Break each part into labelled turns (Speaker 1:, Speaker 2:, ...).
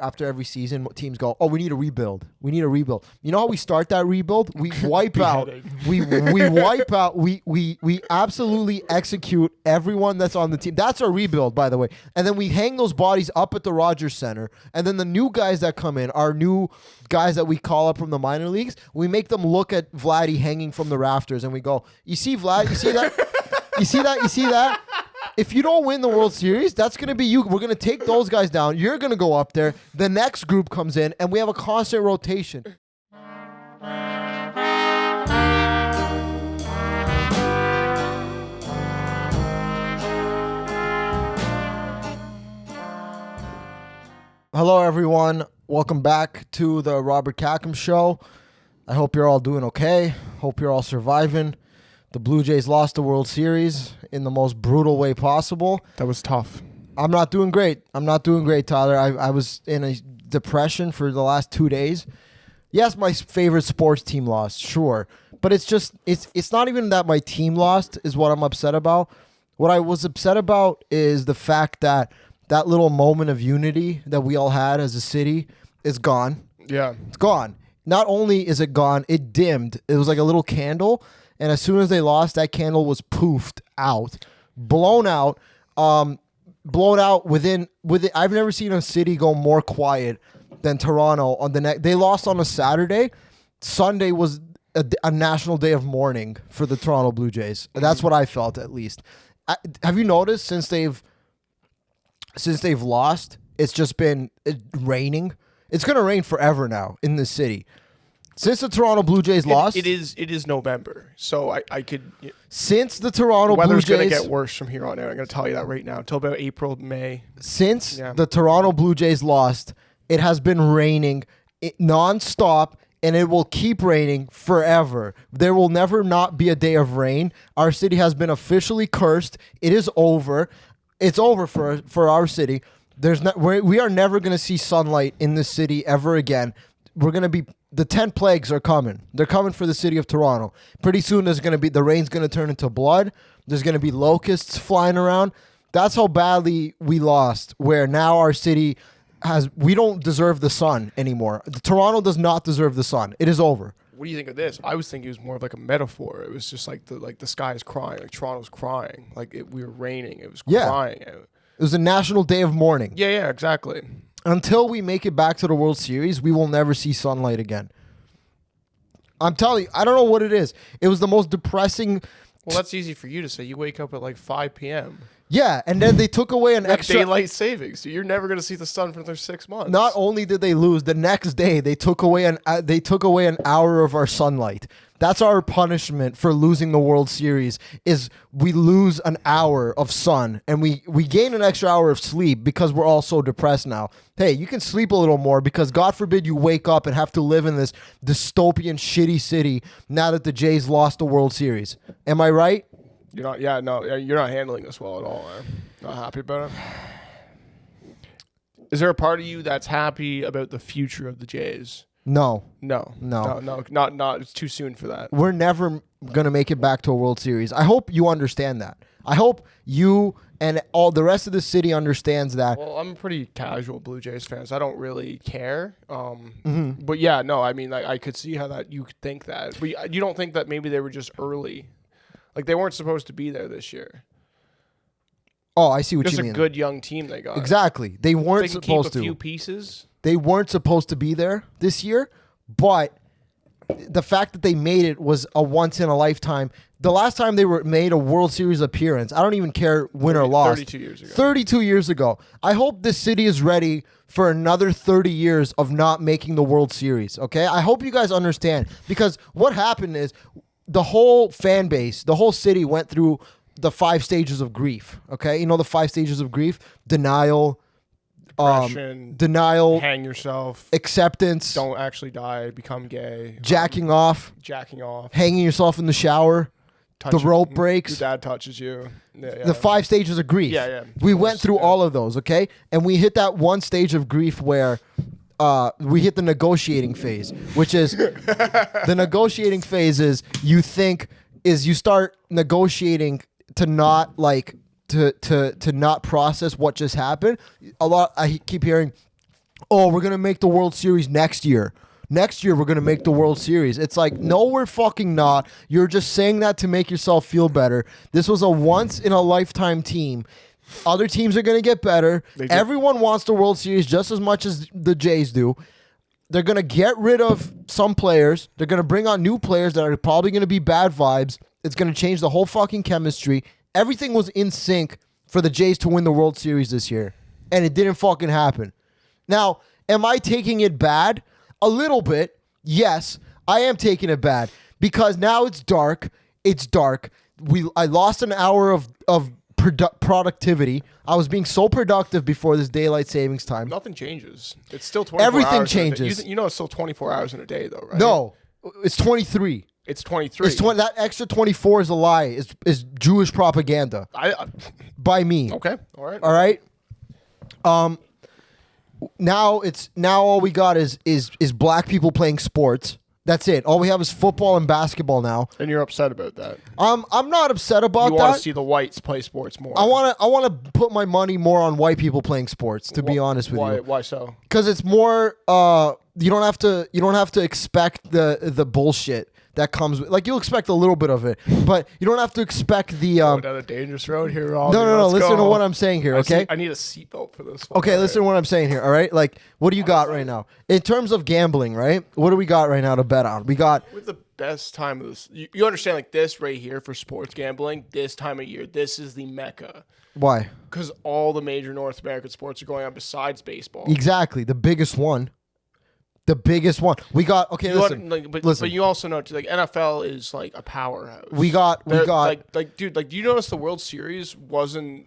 Speaker 1: After every season, teams go, "Oh, we need a rebuild. We need a rebuild." You know how we start that rebuild? We wipe out. We wipe out. We absolutely execute everyone that's on the team. That's our rebuild, by the way. And then we hang those bodies up at the Rogers Center. And then the new guys that come in, our new guys that we call up from the minor leagues, we make them look at Vladdy hanging from the rafters, and we go, "You see, Vlad? You see that? You see that? You see that?" If you don't win the World Series, that's going to be you. We're going to take those guys down. You're going to go up there. The next group comes in, and we have a constant rotation. Hello, everyone. Welcome back to the Robert Khakham Show. I hope you're all doing okay. Hope you're all surviving. The Blue Jays lost the World Series in the most brutal way possible.
Speaker 2: That was tough.
Speaker 1: I'm not doing great. Tyler. I was in a depression for the last 2 days. Yes, my favorite sports team lost, sure. But it's not even that my team lost is what I'm upset about. What I was upset about is the fact that little moment of unity that we all had as a city is gone.
Speaker 2: Yeah.
Speaker 1: It's gone. Not only is it gone, it dimmed. It was like a little candle. And as soon as they lost, that candle was poofed out, blown out within. I've never seen a city go more quiet than Toronto on the next. They lost on a Saturday. Sunday was a national day of mourning for the Toronto Blue Jays. That's what I felt, at least. Have you noticed since they've lost, it's just been raining. It's gonna rain forever now in this city. Since the Toronto Blue Jays lost,
Speaker 2: it is November, so I could.
Speaker 1: Since the Toronto Blue Jays,
Speaker 2: weather's going to get worse from here on out. I'm going to tell you that right now. Until about April, May.
Speaker 1: Since the Toronto Blue Jays lost, it has been raining nonstop, and it will keep raining forever. There will never not be a day of rain. Our city has been officially cursed. It is over. It's over for our city. We are never going to see sunlight in the city ever again. We're going to be. The 10 plagues are coming. They're coming for the city of Toronto. Pretty soon the rain's going to turn into blood. There's going to be locusts flying around. That's how badly we lost, where now our city we don't deserve the sun anymore. Toronto does not deserve the sun. It is over.
Speaker 2: What do you think of this? I was thinking it was more of like a metaphor. It was just like the sky is crying, like Toronto's crying, like we were raining. It was crying.
Speaker 1: It was a national day of mourning.
Speaker 2: Yeah, exactly.
Speaker 1: Until we make it back to the World Series, we will never see sunlight again. I'm telling you, I don't know what it is. It was the most depressing.
Speaker 2: Well, that's easy for you to say. You wake up at like 5 p.m.
Speaker 1: Yeah, and then they took away an extra
Speaker 2: daylight savings. So you're never going to see the sun for another 6 months.
Speaker 1: Not only did they lose, the next day they took away an hour of our sunlight. That's our punishment for losing the World Series, is we lose an hour of sun, and we gain an extra hour of sleep because we're all so depressed now. Hey, you can sleep a little more because God forbid you wake up and have to live in this dystopian, shitty city now that the Jays lost the World Series. Am I right?
Speaker 2: You're not. Yeah, no, you're not handling this well at all. Not happy about it. Is there a part of you that's happy about the future of the Jays?
Speaker 1: No.
Speaker 2: Not. It's too soon for that.
Speaker 1: We're never going to make it back to a World Series. I hope you understand that. I hope you and all the rest of the city understands that.
Speaker 2: Well, I'm a pretty casual Blue Jays fan, so I don't really care. But yeah, no, I mean, like, I could see how that you could think that. But you don't think that maybe they were just early? Like, they weren't supposed to be there this year.
Speaker 1: Oh, I see what you mean.
Speaker 2: Just a good young team they got.
Speaker 1: Exactly. They weren't supposed to.
Speaker 2: Keep a few pieces.
Speaker 1: They weren't supposed to be there this year, but the fact that they made it was a once in a lifetime. The last time they made a World Series appearance, I don't even care win or loss.
Speaker 2: 32 years ago.
Speaker 1: 32 years ago. I hope this city is ready for another 30 years of not making the World Series, okay? I hope you guys understand, because what happened is the whole fan base, the whole city went through the 5 stages of grief, okay? You know the 5 stages of grief? Denial, denial,
Speaker 2: hang yourself,
Speaker 1: acceptance,
Speaker 2: don't actually die, become gay,
Speaker 1: jacking off, hanging yourself in the shower, the rope breaks,
Speaker 2: your dad touches you,
Speaker 1: the 5 stages of grief.
Speaker 2: Yeah.
Speaker 1: We went through all of those, okay? And we hit that one stage of grief where we hit the negotiating phase, which is the negotiating phase is you start negotiating to not like to not process what just happened. I keep hearing, oh, we're going to make the World Series next year. Next year, we're going to make the World Series. It's like, no, we're fucking not. You're just saying that to make yourself feel better. This was a once-in-a-lifetime team. Other teams are going to get better. Everyone wants the World Series just as much as the Jays do. They're going to get rid of some players. They're going to bring on new players that are probably going to be bad vibes. It's going to change the whole fucking chemistry. Everything was in sync for the Jays to win the World Series this year, and it didn't fucking happen. Now, am I taking it bad? A little bit, yes, I am taking it bad because now it's dark. It's dark. I lost an hour of productivity. I was being so productive before this daylight savings time.
Speaker 2: Nothing changes. It's still 24
Speaker 1: Everything
Speaker 2: hours.
Speaker 1: changes.
Speaker 2: You know it's still 24 hours in a day, though, right?
Speaker 1: No, it's 23.
Speaker 2: It's 23.
Speaker 1: That extra 24 is a lie. Is Jewish propaganda by me.
Speaker 2: Okay. All right.
Speaker 1: All right. Now all we got is black people playing sports. That's it. All we have is football and basketball now.
Speaker 2: And you're upset about that.
Speaker 1: I'm not upset about that.
Speaker 2: You want to see the whites play sports more.
Speaker 1: I want to put my money more on white people playing sports. To be honest with you.
Speaker 2: Why so?
Speaker 1: Because it's more. You don't have to expect the bullshit that comes with, like, you'll expect a little bit of it, but you don't have to expect the
Speaker 2: Going down a dangerous road here.
Speaker 1: No. Listen to what I'm saying here, okay?
Speaker 2: I need a seatbelt for this.
Speaker 1: Okay, listen to what I'm saying here, all right? Like, what do you got right now? In terms of gambling, right? What do we got right now to bet on? We got...
Speaker 2: With the best time of this... You understand, like, this right here for sports gambling, this time of year, this is the mecca.
Speaker 1: Why?
Speaker 2: Because all the major North American sports are going on besides baseball.
Speaker 1: Exactly. The biggest one. The biggest one. We got... Okay, listen.
Speaker 2: But you also know, too, like, NFL is, like, a powerhouse.
Speaker 1: We got...
Speaker 2: Dude, like, do you notice the World Series wasn't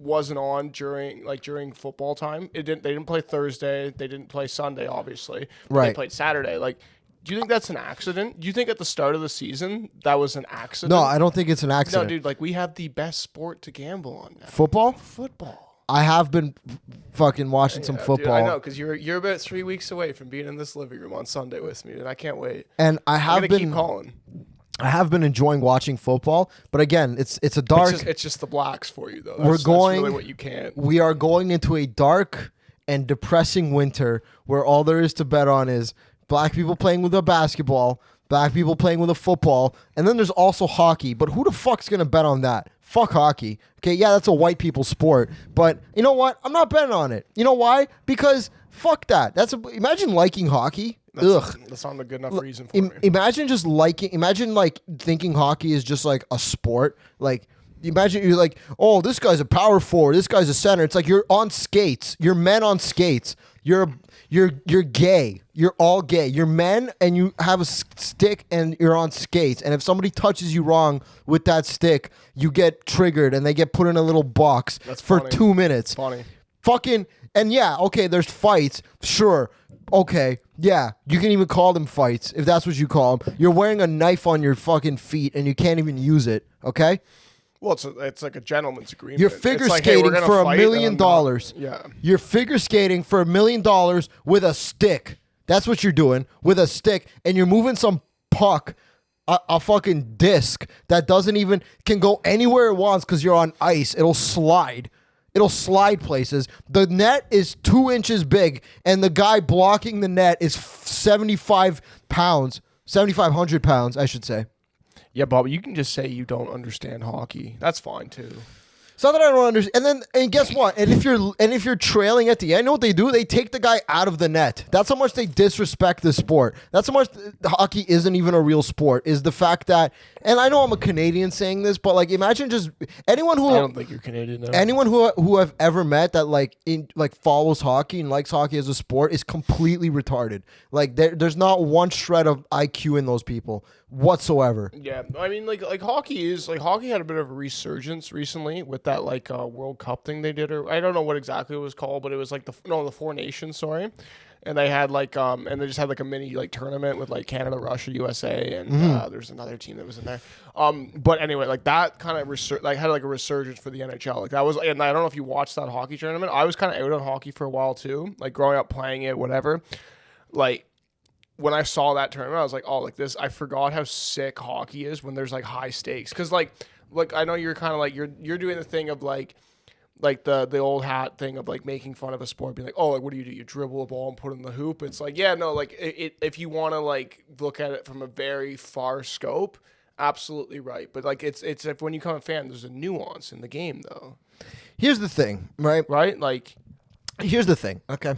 Speaker 2: on during football time? They didn't play Thursday. They didn't play Sunday, obviously. Right. They played Saturday. Like, do you think that's an accident? Do you think at the start of the season that was an accident?
Speaker 1: No, I don't think it's an accident.
Speaker 2: No, dude, like, we have the best sport to gamble on now.
Speaker 1: Football. I have been fucking watching some football.
Speaker 2: Dude, I know, because you're about 3 weeks away from being in this living room on Sunday with me, and I can't wait.
Speaker 1: And I have been
Speaker 2: keep calling.
Speaker 1: I have been enjoying watching football, but again, it's a dark.
Speaker 2: It's just the blacks for you, though.
Speaker 1: That's
Speaker 2: really what you can't.
Speaker 1: We are going into a dark and depressing winter where all there is to bet on is black people playing with a basketball, black people playing with a football, and then there's also hockey. But who the fuck's gonna bet on that? Fuck hockey. Okay, yeah, that's a white people sport, but you know what? I'm not betting on it. You know why? Because fuck that. Imagine liking hockey.
Speaker 2: That's not a good enough reason for me.
Speaker 1: Imagine thinking hockey is just like a sport. Like, imagine you're like, oh, this guy's a power forward, this guy's a center. It's like you're on skates. You're men on skates. You're gay. You're all gay. You're men and you have a stick and you're on skates. And if somebody touches you wrong with that stick, you get triggered and they get put in a little box for 2 minutes.
Speaker 2: Funny.
Speaker 1: Fucking, and yeah, okay, there's fights. Sure. Okay, yeah, you can even call them fights if that's what you call them. You're wearing a knife on your fucking feet and you can't even use it, okay?
Speaker 2: Well, it's like a gentleman's agreement.
Speaker 1: You're figure skating for $1 million.
Speaker 2: Yeah.
Speaker 1: You're figure skating for $1 million with a stick. That's what you're doing, with a stick, and you're moving some puck, a fucking disc that can go anywhere it wants because you're on ice. It'll slide. It'll slide places. The net is 2 inches big, and the guy blocking the net is 7,500 pounds, I should say.
Speaker 2: Yeah, Bob, you can just say you don't understand hockey. That's fine, too.
Speaker 1: It's not that I don't understand. And guess what? And if you're trailing at the end, you know what they do? They take the guy out of the net. That's how much they disrespect the sport. That's how much hockey isn't even a real sport. Is the fact that, and I know I'm a Canadian saying this, but like imagine just anyone who
Speaker 2: I don't think you're Canadian. No.
Speaker 1: Anyone who I've ever met that follows hockey and likes hockey as a sport is completely retarded. Like there's not one shred of IQ in those people whatsoever.
Speaker 2: Yeah, I mean, like hockey had a bit of a resurgence recently with that World Cup thing they did, or I don't know what exactly it was called, but it was like the Four Nations, sorry, and they had and they just had like a mini tournament with like Canada, Russia, USA, and there's another team that was in there. But anyway, like that kind of had like a resurgence for the NHL. Like that was, and I don't know if you watched that hockey tournament. I was kind of out on hockey for a while too, like growing up playing it, whatever, like. When I saw that tournament, I was like, oh, like this, I forgot how sick hockey is when there's like high stakes. Cause like I know you're kind of like, you're doing the thing of like like the old hat thing of like making fun of a sport, being like, oh, like what do? You dribble a ball and put it in the hoop. It's like, yeah, no, like if you want to like look at it from a very far scope, absolutely right. But like it's if when you become a fan, there's a nuance in the game though.
Speaker 1: Here's the thing, right?
Speaker 2: Right? Like,
Speaker 1: here's the thing. Okay.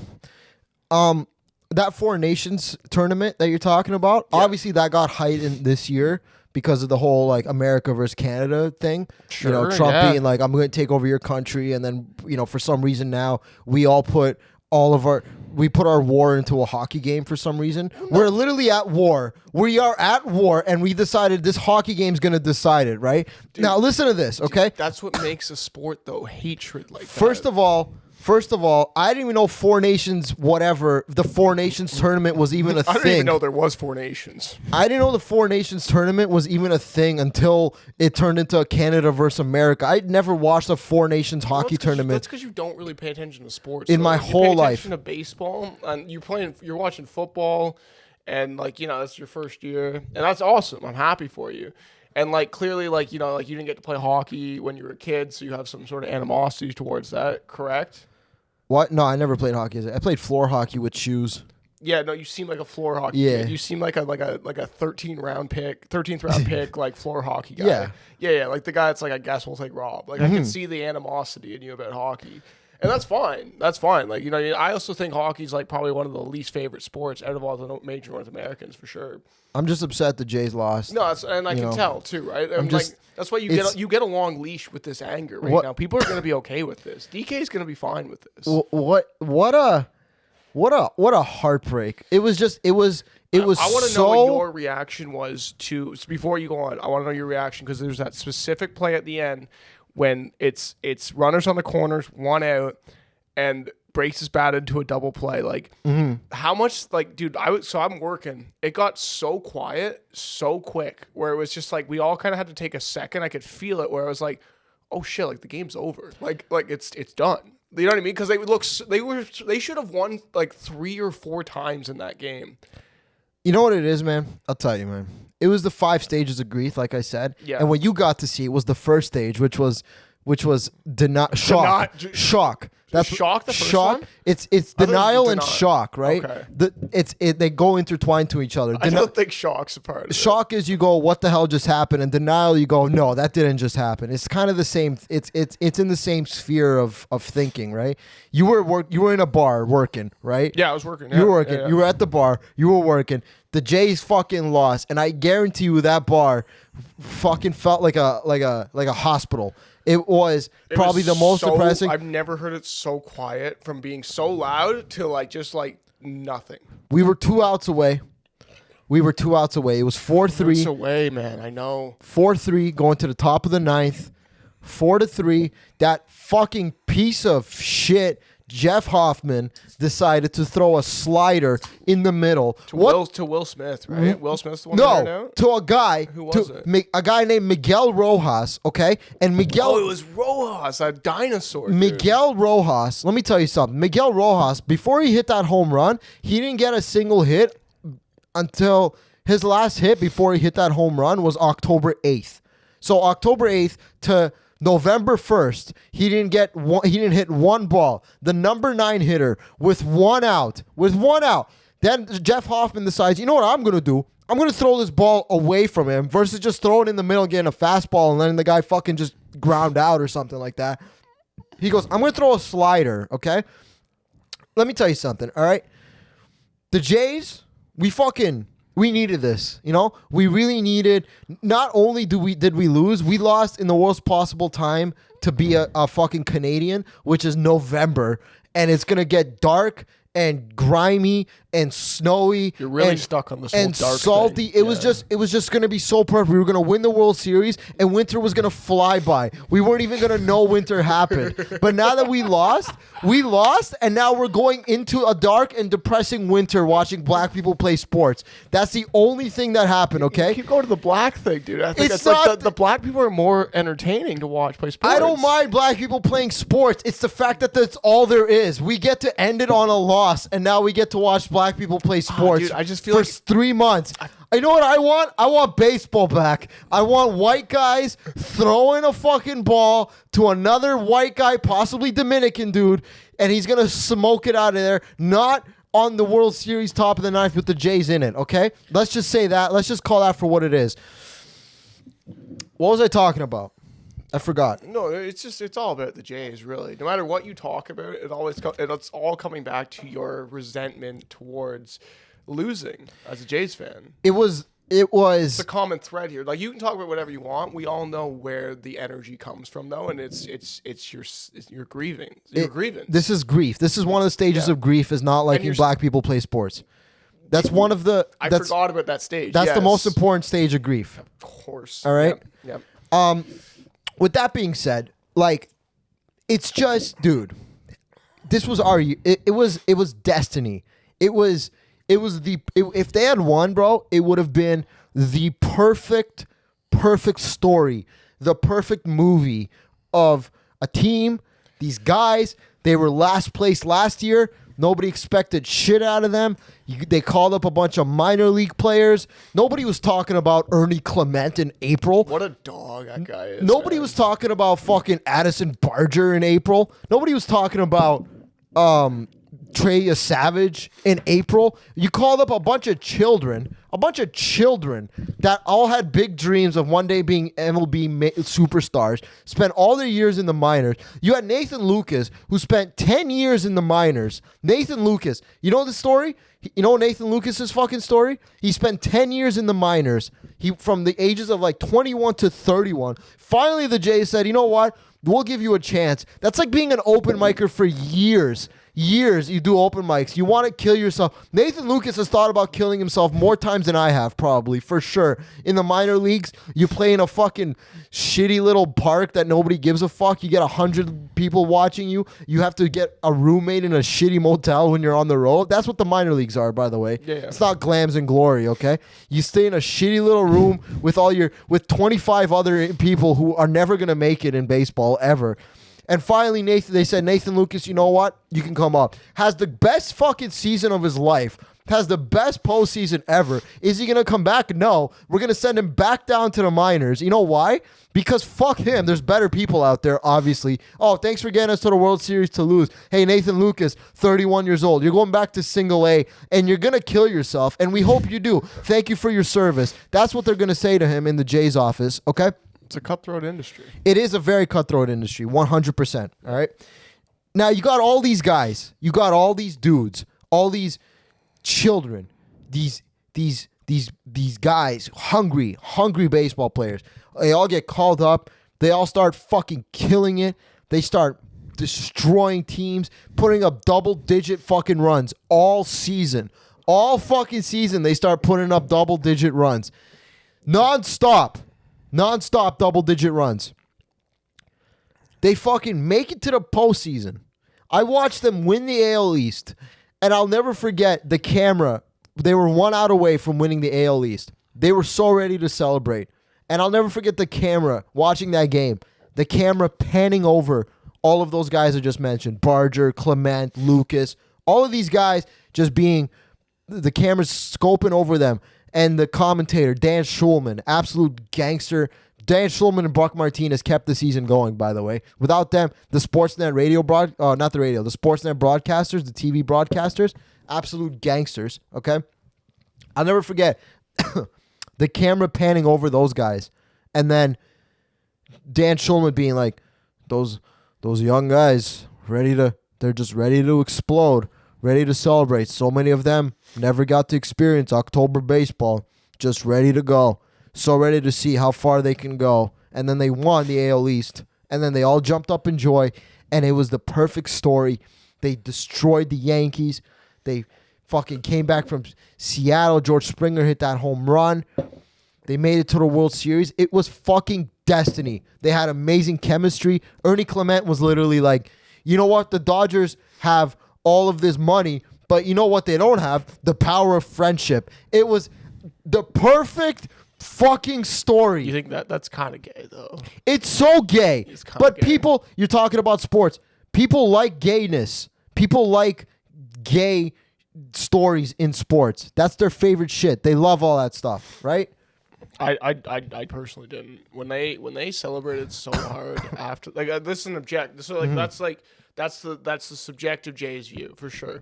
Speaker 1: That Four Nations tournament that you're talking about, obviously that got heightened this year because of the whole like America versus Canada thing.
Speaker 2: Sure,
Speaker 1: Trump being like, I'm going to take over your country. And then, for some reason now we all put our war into a hockey game for some reason. We're literally at war. We are at war, and we decided this hockey game's going to decide it, right? Dude, now listen to this, okay?
Speaker 2: Dude, that's what makes a sport though, hatred like that.
Speaker 1: First of all, I didn't even know Four Nations, the Four Nations tournament was even a thing.
Speaker 2: I didn't even know there was Four Nations.
Speaker 1: I didn't know the Four Nations tournament was even a thing until it turned into a Canada versus America. I'd never watched a Four Nations hockey tournament.
Speaker 2: That's because you don't really pay attention to sports.
Speaker 1: In my whole life.
Speaker 2: You pay attention to baseball, and you're watching football, and like, that's your first year, and that's awesome. I'm happy for you. And like clearly, like, you didn't get to play hockey when you were a kid, so you have some sort of animosity towards that, correct?
Speaker 1: What? No, I never played hockey. I played floor hockey with shoes.
Speaker 2: Yeah, no, you seem like a floor hockey kid. You seem like a 13th round pick, like floor hockey guy. Yeah, like the guy that's like, I guess we'll take Rob. Like I can see the animosity in you about hockey. And that's fine. That's fine. Like, I also think hockey's like probably one of the least favorite sports out of all the major North Americans for sure.
Speaker 1: I'm just upset the Jays lost.
Speaker 2: No, and I can tell too, right? That's why you get a long leash with this anger right now. People are going to be okay with this. DK's going to be fine with this.
Speaker 1: What a heartbreak. It was I want to know
Speaker 2: what your reaction was to before you go on. I want to know your reaction because there's that specific play at the end when it's runners on the corners, one out, and breaks his bat into a double play. Like, how much, like, dude, I'm working. It got so quiet, so quick, where it was just like, we all kind of had to take a second. I could feel it where I was like, oh shit, like the game's over. Like it's done. You know what I mean? Because they should have won like 3 or 4 times in that game.
Speaker 1: You know what it is, man? I'll tell you, man. It was the 5 stages of grief, like I said.
Speaker 2: Yeah.
Speaker 1: And what you got to see was the first stage, which was shock. Shock.
Speaker 2: That's shock. The first one.
Speaker 1: It's denial and shock, right?
Speaker 2: Okay.
Speaker 1: They go intertwined to each other.
Speaker 2: I don't think shock's a part of it.
Speaker 1: Shock is you go, what the hell just happened? And denial, you go, no, that didn't just happen. It's kind of the same. It's in the same sphere of thinking, right? You were in a bar working, right?
Speaker 2: Yeah, I was working.
Speaker 1: You were working. Yeah. You were at the bar. You were working. The Jays fucking lost, and I guarantee you that bar fucking felt like a hospital. It was probably the most depressing.
Speaker 2: I've never heard it so quiet from being so loud to like just like nothing.
Speaker 1: We were 2 outs away. It was 4-3.
Speaker 2: It's away, man. I know.
Speaker 1: 4-3 going to the top of the 9th. 4-3. That fucking piece of shit Jeff Hoffman decided to throw a slider in the middle.
Speaker 2: To Will Smith, right? Will Smith's the one that ran out?
Speaker 1: To a guy.
Speaker 2: Who was it?
Speaker 1: A guy named Miguel Rojas, okay? And Miguel...
Speaker 2: Oh, it was Rojas, a dinosaur.
Speaker 1: Miguel Rojas, let me tell you something. Miguel Rojas, before he hit that home run, he didn't get a single hit until his last hit before he hit that home run was October 8th. So October 8th to November 1st, he didn't hit one ball. The number 9 hitter with 1 out. Then Jeff Hoffman decides, you know what I'm going to do? I'm going to throw this ball away from him versus just throw it in the middle and getting a fastball and letting the guy fucking just ground out or something like that. He goes, I'm going to throw a slider, okay? Let me tell you something, all right? The Jays, we needed this, We really needed. Not only did we lose, we lost in the worst possible time to be a fucking Canadian, which is November, and it's gonna get dark and grimy and snowy.
Speaker 2: You're really stuck on this whole dark
Speaker 1: and salty.
Speaker 2: thing.
Speaker 1: It was just gonna be so perfect. We were gonna win the World Series, and winter was gonna fly by. We weren't even gonna know winter happened. But now that we lost, and now we're going into a dark and depressing winter watching black people play sports. That's the only thing that happened. Okay,
Speaker 2: you keep going to the black thing, dude. I think it's like the black people are more entertaining to watch play sports.
Speaker 1: I don't mind black people playing sports. It's the fact that that's all there is. We get to end it on a loss, and now we get to watch black people play sports.
Speaker 2: Dude, I just feel
Speaker 1: for
Speaker 2: like
Speaker 1: 3 months. You know what I want? I want baseball back. I want white guys throwing a fucking ball to another white guy, possibly Dominican dude, and he's going to smoke it out of there, not on the World Series top of the ninth with the Jays in it, okay? Let's just say that. Let's just call that for what it is. What was I talking about? I forgot.
Speaker 2: No, it's all about the Jays, really. No matter what you talk about, it's all coming back to your resentment towards losing as a Jays fan.
Speaker 1: It was
Speaker 2: It's a common thread here. Like, you can talk about whatever you want. We all know where the energy comes from, though, and it's your grieving. Your grievance.
Speaker 1: This is grief. This is one of the stages of grief, is not liking black people play sports. That's one of the.
Speaker 2: I forgot about that stage.
Speaker 1: That's the most important stage of grief.
Speaker 2: Of course.
Speaker 1: All right.
Speaker 2: Yep.
Speaker 1: With that being said, like, it's just, dude, this was it was destiny. If they had won, bro, it would have been the perfect story, the perfect movie of a team. These guys, they were last place last year. Nobody expected shit out of them. They called up a bunch of minor league players. Nobody was talking about Ernie Clement in April.
Speaker 2: What a dog that guy is.
Speaker 1: Nobody was talking about fucking Addison Barger in April. Nobody was talking about Trey Savage in April. You called up a bunch of children that all had big dreams of one day being MLB superstars, spent all their years in the minors. You had Nathan Lucas, who spent 10 years in the minors. Nathan Lucas, you know the story? You know Nathan Lucas's fucking story? He spent 10 years in the minors. He from the ages of like 21 to 31. Finally, the Jays said, you know what? We'll give you a chance. That's like being an open micer for years. You do open mics. You want to kill yourself. Nathan Lucas has thought about killing himself more times than I have, probably, for sure. In the minor leagues, you play in a fucking shitty little park that nobody gives a fuck. You get 100 people watching you. You have to get a roommate in a shitty motel when you're on the road. That's what the minor leagues are, by the way.
Speaker 2: Yeah.
Speaker 1: It's not glams and glory, okay? You stay in a shitty little room with 25 other people who are never going to make it in baseball ever. And finally, they said, Nathan Lucas, you know what? You can come up. Has the best fucking season of his life. Has the best postseason ever. Is he going to come back? No. We're going to send him back down to the minors. You know why? Because fuck him. There's better people out there, obviously. Oh, thanks for getting us to the World Series to lose. Hey, Nathan Lucas, 31 years old. You're going back to single A, and you're going to kill yourself, and we hope you do. Thank you for your service. That's what they're going to say to him in the Jays office, okay?
Speaker 2: It's a cutthroat industry.
Speaker 1: It is a very cutthroat industry, 100%. All right. Now you got all these guys, you got all these dudes, all these children, these guys, hungry baseball players. They all get called up. They all start fucking killing it. They start destroying teams, putting up double-digit fucking runs all season. All fucking season, they start putting up double-digit runs, non-stop double-digit runs. They fucking make it to the postseason. I watched them win the AL East, and I'll never forget the camera. They were 1 out away from winning the AL East. They were so ready to celebrate. And I'll never forget the camera watching that game. The camera panning over all of those guys I just mentioned. Barger, Clement, Lucas. All of these guys just being, the camera's scoping over them. And the commentator, Dan Schulman, absolute gangster. Dan Schulman and Buck Martinez kept the season going, by the way. Without them, the Sportsnet the Sportsnet broadcasters, the TV broadcasters, absolute gangsters, okay? I'll never forget the camera panning over those guys. And then Dan Schulman being like, those young guys, they're just ready to explode, ready to celebrate. So many of them never got to experience October baseball, just ready to go. So ready to see how far they can go. And then they won the AL East. And then they all jumped up in joy. And it was the perfect story. They destroyed the Yankees. They fucking came back from Seattle. George Springer hit that home run. They made it to the World Series. It was fucking destiny. They had amazing chemistry. Ernie Clement was literally like, you know what? The Dodgers have all of this money, but you know what they don't have? The power of friendship. It was the perfect fucking story.
Speaker 2: You think that's kind of gay, though?
Speaker 1: It's so gay. But
Speaker 2: gay.
Speaker 1: People, you're talking about sports. People like gayness. People like gay stories in sports. That's their favorite shit. They love all that stuff, right?
Speaker 2: I personally didn't. When they celebrated so hard after, like, this is an object. So like that's the subjective Jay's view for sure.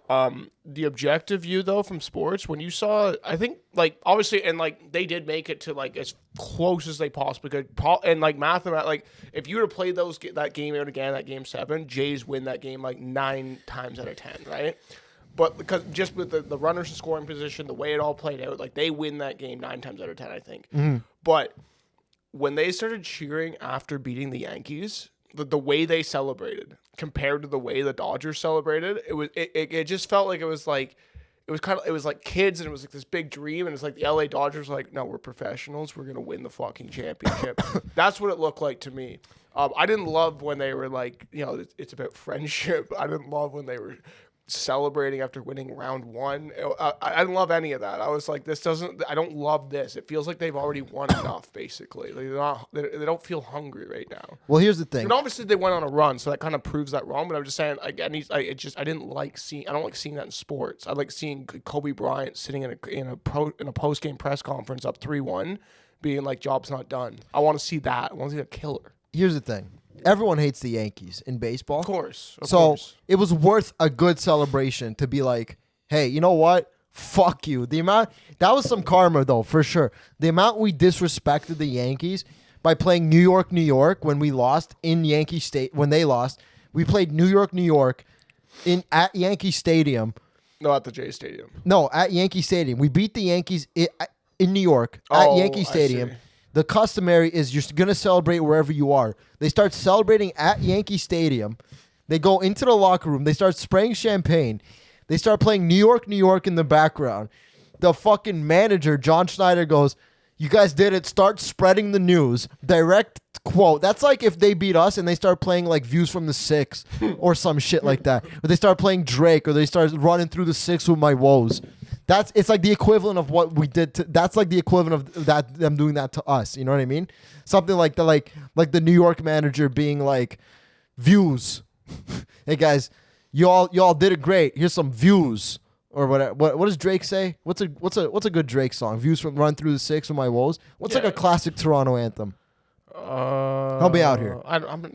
Speaker 2: The objective view though from sports, when you saw, I think, like, obviously, and like they did make it to like as close as they possibly could, and like like if you were to play that game out again, that game 7, Jays win that game like 9 times out of 10, right? But because just with the runners in scoring position, the way it all played out, like they win that game 9 times out of 10, I think. But when they started cheering after beating the Yankees, the way they celebrated compared to the way the Dodgers celebrated, it just felt like it was like kids, and it was like this big dream, and it's like the LA Dodgers were like, no, we're professionals, we're gonna win the fucking championship. That's what it looked like to me. I didn't love when they were like, it's about friendship. I didn't love when they were celebrating after winning round 1. I didn't love any of that. I was like, I don't love this. It feels like they've already won enough, basically. Like they don't feel hungry right now.
Speaker 1: Well, here's the thing.
Speaker 2: And obviously they went on a run, so that kind of proves that wrong. But I'm just saying, I don't like seeing that in sports. I like seeing Kobe Bryant sitting in a post game press conference up 3-1, being like, job's not done. I want to see that. I want to see a killer.
Speaker 1: Here's the thing. Everyone hates the Yankees in baseball.
Speaker 2: Of course.
Speaker 1: So it was worth a good celebration to be like, hey, you know what? Fuck you. That was some karma, though, for sure. The amount we disrespected the Yankees by playing New York when we lost in Yankee State. When they lost, we played New York at Yankee Stadium.
Speaker 2: No, at the J Stadium.
Speaker 1: No, at Yankee Stadium. We beat the Yankees in New York at Yankee Stadium. The customary is you're going to celebrate wherever you are. They start celebrating at Yankee Stadium. They go into the locker room. They start spraying champagne. They start playing New York in the background. The fucking manager, John Schneider, goes, you guys did it. Start spreading the news. Direct quote. That's like if they beat us and they start playing like Views from the Six or some shit like that. Or they start playing Drake, or they start running through the 6 with my woes. It's like the equivalent of what we did. That's like the equivalent of that, them doing that to us. You know what I mean? Something like like the New York manager being like, views. Hey guys, y'all did it great. Here's some views, or whatever. What does Drake say? What's a good Drake song? Views from Run Through the 6 with my woes. What's like a classic Toronto anthem? Help me out here.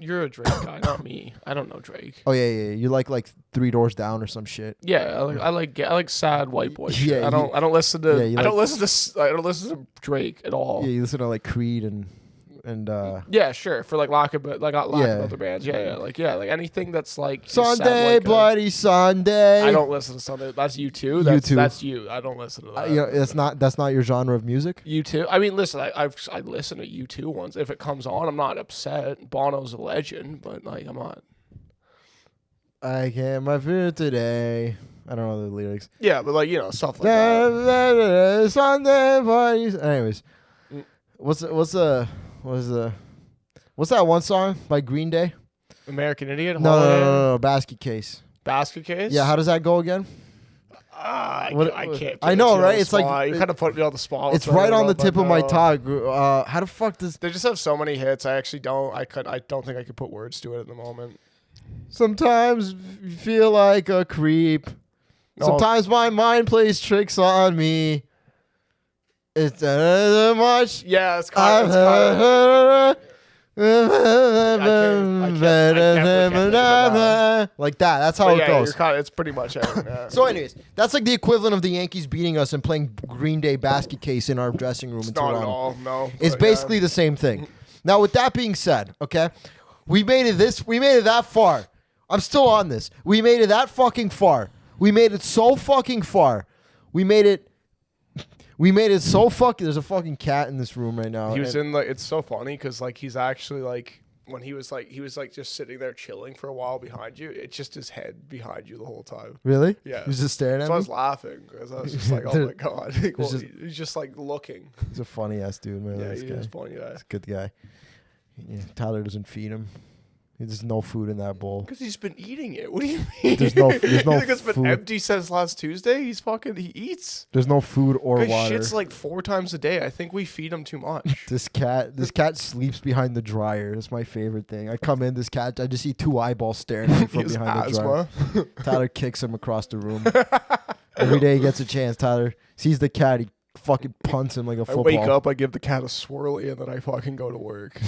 Speaker 2: You're a Drake guy, not me. I don't know Drake.
Speaker 1: Oh yeah. You like 3 Doors Down or some shit.
Speaker 2: Yeah, I like sad white boy shit. Yeah, I don't listen to. I don't listen to Drake at all.
Speaker 1: Yeah, you listen to like Creed and
Speaker 2: yeah, sure, for like lack of other bands. Like anything that's like
Speaker 1: Sunday, Bloody Sunday.
Speaker 2: I don't listen to Sunday. That's U2. That's you. I don't listen to that.
Speaker 1: That's not your genre of music.
Speaker 2: U2. I mean, listen, I listen to U2 once if it comes on. I'm not upset. Bono's a legend, but like I'm not.
Speaker 1: I can't my fear today. I don't know the lyrics.
Speaker 2: Yeah, but stuff like that.
Speaker 1: Sunday parties. Anyways, what's that one song by Green Day?
Speaker 2: American Idiot?
Speaker 1: No, Basket Case.
Speaker 2: Basket Case?
Speaker 1: Yeah, how does that go again?
Speaker 2: I can't.
Speaker 1: I know, right? It's like
Speaker 2: you kind of put me on the spot.
Speaker 1: It's right on the tip of my tongue. How the fuck does
Speaker 2: they just have so many hits? I actually don't. I don't think I could put words to it at the moment.
Speaker 1: Sometimes you feel like a creep. No. Sometimes my mind plays tricks on me. It's much.
Speaker 2: Yeah, it's kind of.
Speaker 1: Like that. That's how it goes.
Speaker 2: It's pretty much it. Yeah.
Speaker 1: So, anyways, that's like the equivalent of the Yankees beating us and playing Green Day Basket Case in our dressing room in Toronto.
Speaker 2: Not at all. No.
Speaker 1: It's basically the same thing. Now, with that being said, okay, we made it that far. I'm still on this. We made it that fucking far. We made it so fucking far. We made it so fucking. There's a fucking cat in this room right now.
Speaker 2: He was in like. It's so funny because like he's actually like when he was just sitting there chilling for a while behind you. It's just his head behind you the whole time.
Speaker 1: Really?
Speaker 2: Yeah.
Speaker 1: He was just staring at me.
Speaker 2: So I was laughing because I was just like, oh my god. He's just like looking.
Speaker 1: He's a funny ass dude, man.
Speaker 2: Yeah, he is funny. Yeah.
Speaker 1: He's a good guy. Yeah, Tyler doesn't feed him. There's no food in that bowl.
Speaker 2: Because he's been eating it. What do you mean?
Speaker 1: There's no
Speaker 2: you think it's
Speaker 1: food.
Speaker 2: been empty since last Tuesday? He eats.
Speaker 1: There's no food or
Speaker 2: Guy
Speaker 1: water.
Speaker 2: shits like 4 times a day. I think we feed him too much.
Speaker 1: This cat sleeps behind the dryer. That's my favorite thing. I come in, I just see 2 eyeballs staring at me from behind the dryer. Tyler kicks him across the room. Every day he gets a chance, Tyler sees the cat, he fucking punts him like a football.
Speaker 2: I wake up, I give the cat a swirly, and then I fucking go to work.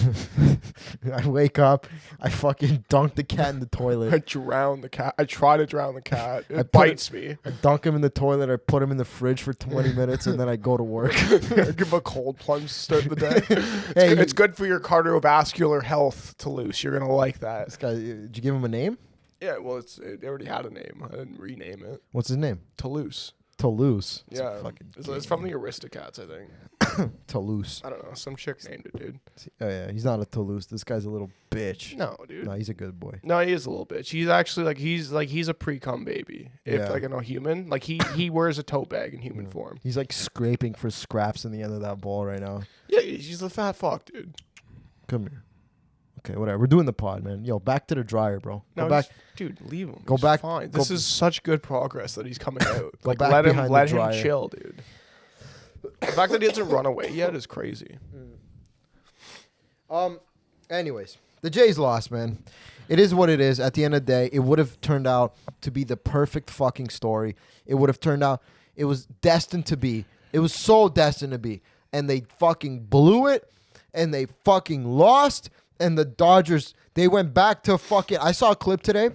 Speaker 1: I wake up, I fucking dunk the cat in the toilet.
Speaker 2: I drown the cat. I try to drown the cat. It bites me.
Speaker 1: I dunk him in the toilet. I put him in the fridge for 20 minutes, and then I go to work.
Speaker 2: Give him a cold plunge to start the day. It's good for your cardiovascular health, Toulouse. You're going to like that.
Speaker 1: This guy, did you give him a name?
Speaker 2: Yeah, well, it already had a name. I didn't rename it.
Speaker 1: What's his name?
Speaker 2: Toulouse.
Speaker 1: Toulouse.
Speaker 2: Yeah, it's from the Aristocats, I think.
Speaker 1: Toulouse.
Speaker 2: I don't know. Some chick named it, dude.
Speaker 1: Oh yeah, he's not a Toulouse. This guy's a little bitch.
Speaker 2: No, dude.
Speaker 1: No, he's a good boy.
Speaker 2: No, he is a little bitch. He's actually he's a pre-cum baby. If like in a human, like he wears a tote bag in human form.
Speaker 1: He's like scraping for scraps in the end of that ball right now.
Speaker 2: Yeah, he's a fat fuck, dude.
Speaker 1: Come here. Okay, whatever. We're doing the pod, man. Yo, back to the dryer, bro. Go back.
Speaker 2: Dude, leave him.
Speaker 1: Go
Speaker 2: he's
Speaker 1: back.
Speaker 2: Fine. This is such good progress that he's coming out.
Speaker 1: Go
Speaker 2: like
Speaker 1: back
Speaker 2: let him chill, dude. The fact that he hasn't run away yet is crazy.
Speaker 1: Anyways, the Jays lost, man. It is what it is. At the end of the day, it would have turned out to be the perfect fucking story. It would have turned out. It was destined to be. It was so destined to be. And they fucking blew it. And they fucking lost. And the Dodgers, they went back to fucking... I saw a clip today.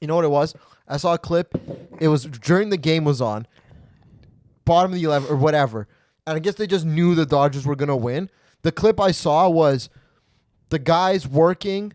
Speaker 1: You know what it was? I saw a clip. It was during the game was on. Bottom of the 11 or whatever. And I guess they just knew the Dodgers were going to win. The clip I saw was the guys working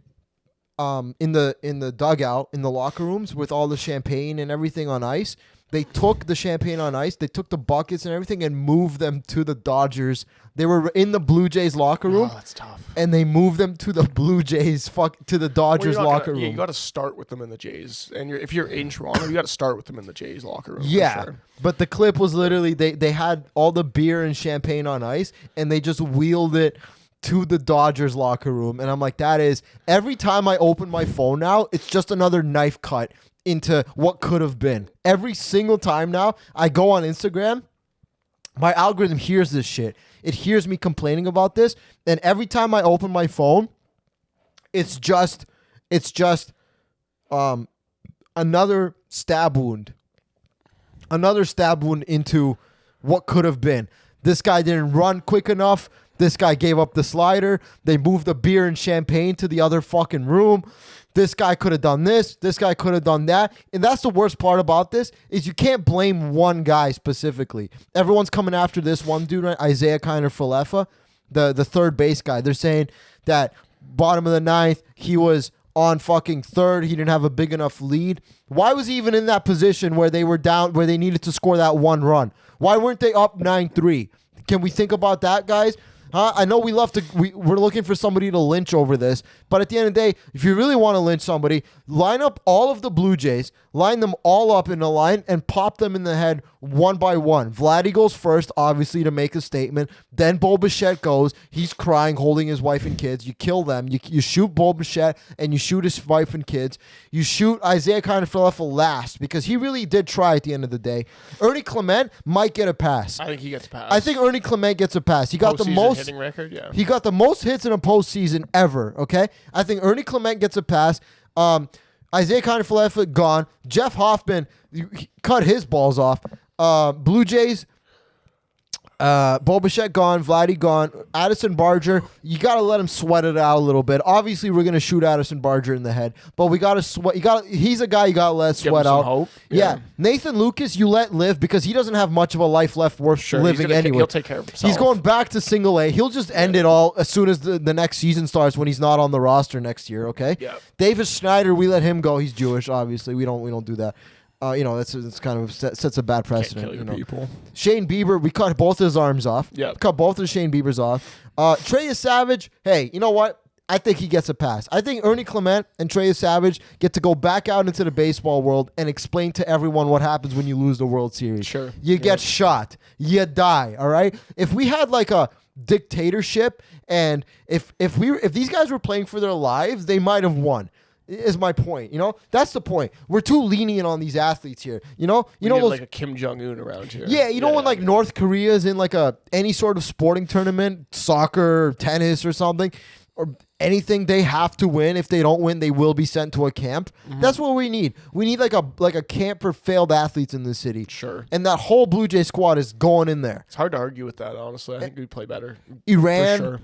Speaker 1: in the dugout, in the locker rooms with all the champagne and everything on ice. They took the champagne on ice. They took the buckets and everything and moved them to the Dodgers. They were in the Blue Jays locker room.
Speaker 2: Oh, that's tough.
Speaker 1: And they moved them to the Blue Jays, to the Dodgers locker room.
Speaker 2: Yeah, you got to start with them in the Jays. And if you're in Toronto, you got to start with them in the Jays locker room.
Speaker 1: Yeah,
Speaker 2: sure.
Speaker 1: But the clip was literally they had all the beer and champagne on ice, and they just wheeled it to the Dodgers locker room. And I'm like, that is, every time I open my phone now, it's just another knife cut into what could have been. Every single time now I go on Instagram, my algorithm hears this shit. It hears me complaining about this, and every time I open my phone, it's just another stab wound. Another stab wound into what could have been. This guy didn't run quick enough. This guy gave up the slider. They moved the beer and champagne to the other fucking room. This guy could have done this. This guy could have done that. And that's the worst part about this is you can't blame one guy specifically. Everyone's coming after this one dude, right? Isaiah Kiner-Falefa, the third base guy. They're saying that bottom of the ninth, he was on fucking third. He didn't have a big enough lead. Why was he even in that position where they were down, where they needed to score that one run? Why weren't they up 9-3? Can we think about that, guys? I know we're looking for somebody to lynch over this, but at the end of the day, if you really want to lynch somebody, line up all of the Blue Jays, line them all up in a line, and pop them in the head one by one. Vladdy goes first, obviously, to make a statement. Then Bo Bichette goes. He's crying, holding his wife and kids. You kill them. You shoot Bo Bichette, and you shoot his wife and kids. You shoot Isaiah Kiner-Falefa last, because he really did try at the end of the day. Ernie Clement might get a pass.
Speaker 2: I think he gets a pass.
Speaker 1: I think Ernie Clement gets a pass. He got the most
Speaker 2: hitting record, yeah.
Speaker 1: He got the most hits in a postseason ever, okay? I think Ernie Clement gets a pass. Isaiah Kiner-Falefa gone. Jeff Hoffman cut his balls off. Blue Jays, Bo Bichette gone. Vladdy gone. Addison Barger, you got to let him sweat it out a little bit. Obviously, we're going to shoot Addison Barger in the head, but we got to sweat. He's a guy you got to let sweat out.
Speaker 2: Hope.
Speaker 1: Yeah. Nathan Lucas, you let live because he doesn't have much of a life left worth living anyway.
Speaker 2: He'll take care of himself.
Speaker 1: He's going back to single A. He'll just end it all as soon as the next season starts when he's not on the roster next year, okay?
Speaker 2: Yeah.
Speaker 1: Davis Schneider, we let him go. He's Jewish, obviously. We don't do that. That's kind of sets a bad precedent.
Speaker 2: Can't kill your people.
Speaker 1: Shane Bieber, we cut both his arms off.
Speaker 2: Yeah.
Speaker 1: Cut both of Shane Bieber's off. Trey Savage, hey, you know what? I think he gets a pass. I think Ernie Clement and Trey Savage get to go back out into the baseball world and explain to everyone what happens when you lose the World Series.
Speaker 2: Sure.
Speaker 1: You get shot. You die, all right? If we had like a dictatorship. And if these guys were playing for their lives, they might have won. Is my point. That's the point. We're too lenient on these athletes here. You know those,
Speaker 2: like a Kim Jong-un around here.
Speaker 1: Yeah, when like North Korea is in like any sort of sporting tournament, soccer, tennis, or something, or anything, they have to win. If they don't win, they will be sent to a camp. That's what we need. We need like a camp for failed athletes in the city.
Speaker 2: Sure.
Speaker 1: And that whole Blue Jay squad is going in there.
Speaker 2: It's hard to argue with that, honestly. I think we'd play better.
Speaker 1: Iran,
Speaker 2: for sure.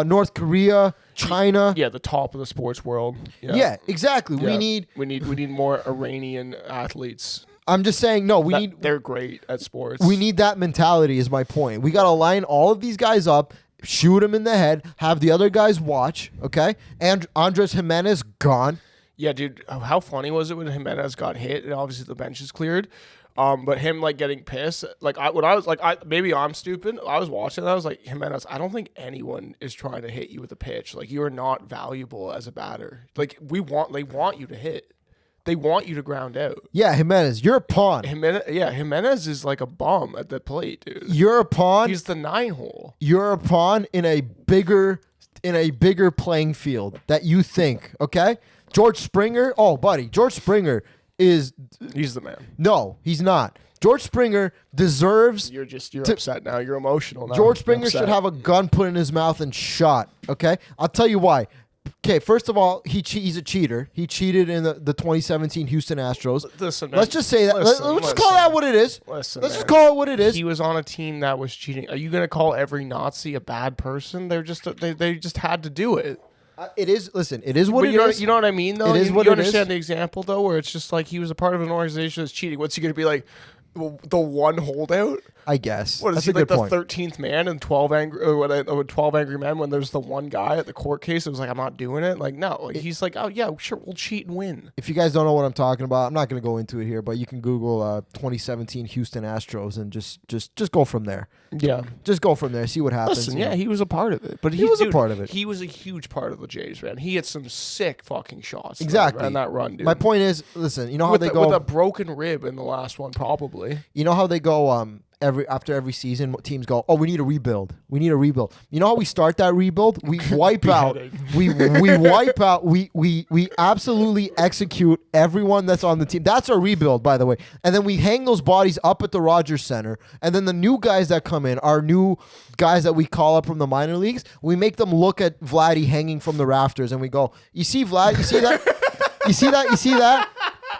Speaker 1: North Korea, China.
Speaker 2: Yeah, the top of the sports world.
Speaker 1: Yeah, exactly.
Speaker 2: Yeah.
Speaker 1: We
Speaker 2: need more Iranian athletes.
Speaker 1: I'm just saying, no,
Speaker 2: they're great at sports.
Speaker 1: We need that mentality is my point. We got to line all of these guys up, shoot them in the head, have the other guys watch, okay? And Andres Jimenez gone.
Speaker 2: Yeah, dude, how funny was it when Jimenez got hit and obviously the bench is cleared? But him like getting pissed, maybe I'm stupid. I was watching and I was like, Jimenez, I don't think anyone is trying to hit you with a pitch. Like, you are not valuable as a batter. Like, they want you to hit. They want you to ground out.
Speaker 1: Yeah, Jimenez, you're a pawn.
Speaker 2: Jimenez is like a bum at the plate, dude.
Speaker 1: You're a pawn.
Speaker 2: He's the 9-hole.
Speaker 1: You're a pawn in a bigger playing field that you think, okay? George Springer, George Springer he's
Speaker 2: the man.
Speaker 1: No, he's not. George Springer deserves.
Speaker 2: You're upset now. You're emotional now.
Speaker 1: George Springer should have a gun put in his mouth and shot. Okay, I'll tell you why. Okay, first of all, he's a cheater. He cheated in the 2017 Houston Astros.
Speaker 2: Listen,
Speaker 1: let's just say that. Let's just call that what it is. Let's just call it what it is.
Speaker 2: He was on a team that was cheating. Are you gonna call every Nazi a bad person? They just had to do it.
Speaker 1: It is. Listen, it is what it is.
Speaker 2: You know what I mean, though.
Speaker 1: It is what
Speaker 2: you
Speaker 1: it is.
Speaker 2: understand the example, though, where it's just like he was a part of an organization that's cheating. What's he going to be like? The one holdout?
Speaker 1: I guess.
Speaker 2: What is
Speaker 1: That's
Speaker 2: he,
Speaker 1: a
Speaker 2: like
Speaker 1: good
Speaker 2: the
Speaker 1: point.
Speaker 2: 13th man in 12 Angry Men when there's the one guy at the court case that was like, I'm not doing it? Like, no. Like, he's like, oh, yeah, sure, we'll cheat and win.
Speaker 1: If you guys don't know what I'm talking about, I'm not going to go into it here, but you can Google 2017 Houston Astros and just go from there.
Speaker 2: Yeah.
Speaker 1: Just go from there. See what happens.
Speaker 2: Listen, yeah, he was a part of it. But
Speaker 1: he was a part of it.
Speaker 2: He was a huge part of the Jays, man. He hit some sick fucking shots.
Speaker 1: Exactly.
Speaker 2: On that run, dude.
Speaker 1: My point is, listen, you know how they go.
Speaker 2: With a broken rib in the last one, probably.
Speaker 1: You know how they go after every season, teams go, oh, we need a rebuild. We need a rebuild. You know how we start that rebuild? We wipe out. We wipe out. We absolutely execute everyone that's on the team. That's our rebuild, by the way. And then we hang those bodies up at the Rogers Center. And then the new guys that come in, our new guys that we call up from the minor leagues, we make them look at Vladdy hanging from the rafters, and we go, you see Vlad? You see that? You see that? You see that?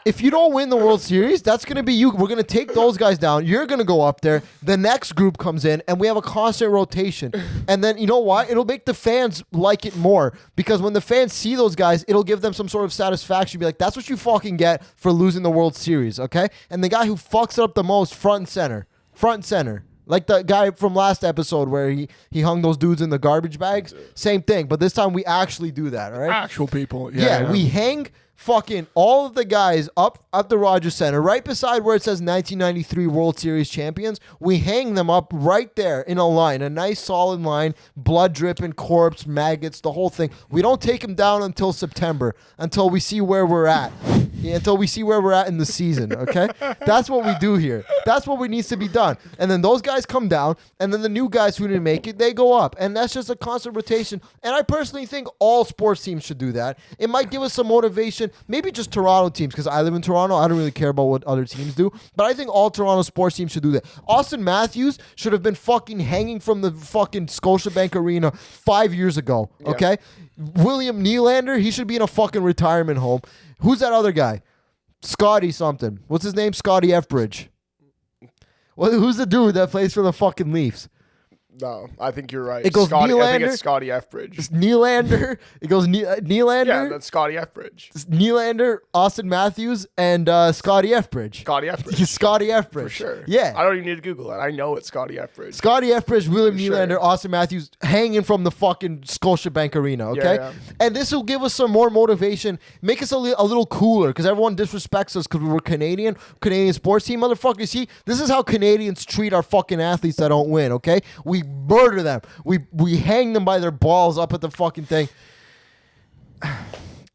Speaker 1: If you don't win the World Series, that's going to be you. We're going to take those guys down. You're going to go up there. The next group comes in, and we have a constant rotation. And then, you know what? It'll make the fans like it more, because when the fans see those guys, it'll give them some sort of satisfaction. Be like, that's what you fucking get for losing the World Series, okay? And the guy who fucks it up the most, front and center. Like the guy from last episode where he hung those dudes in the garbage bags. Same thing, but this time we actually do that, all right?
Speaker 2: Actual people.
Speaker 1: Yeah, we hang fucking all of the guys up at the Rogers Center, right beside where it says 1993 World Series champions. We hang them up right there in a line, a nice solid line, blood dripping, corpse, maggots, the whole thing. We don't take them down until September, until we see where we're at. Yeah, until we see where we're at in the season, okay? That's what we do here. That's what needs to be done. And then those guys come down, and then the new guys who didn't make it, they go up. And that's just a constant rotation. And I personally think all sports teams should do that. It might give us some motivation. Maybe just Toronto teams, because I live in Toronto. I don't really care about what other teams do. But I think all Toronto sports teams should do that. Austin Matthews should have been fucking hanging from the fucking Scotiabank Arena 5 years ago, okay? Yeah. William Nylander, he should be in a fucking retirement home. Who's that other guy? Scotty something. What's his name? Scotty F. Bridge. Well, who's the dude that plays for the fucking Leafs?
Speaker 2: No, I think you're right.
Speaker 1: It goes Nylander.
Speaker 2: I think it's Scotty F. Bridge.
Speaker 1: It's Nylander. It goes Nylander.
Speaker 2: Yeah, that's Scotty F. Bridge.
Speaker 1: It's Nylander, Austin Matthews, and Scotty F. Bridge.
Speaker 2: Scotty F. Bridge.
Speaker 1: Scotty F. Bridge.
Speaker 2: For sure.
Speaker 1: Yeah.
Speaker 2: I don't even need to Google that. I know it's Scotty F. Bridge.
Speaker 1: Scotty F. Bridge, William Nylander,
Speaker 2: sure.
Speaker 1: Austin Matthews, hanging from the fucking Scotiabank Arena, okay?
Speaker 2: Yeah.
Speaker 1: And this will give us some more motivation, make us a little cooler, because everyone disrespects us because we're Canadian sports team, motherfuckers. See, this is how Canadians treat our fucking athletes that don't win, okay? We murder them. We hang them by their balls up at the fucking thing.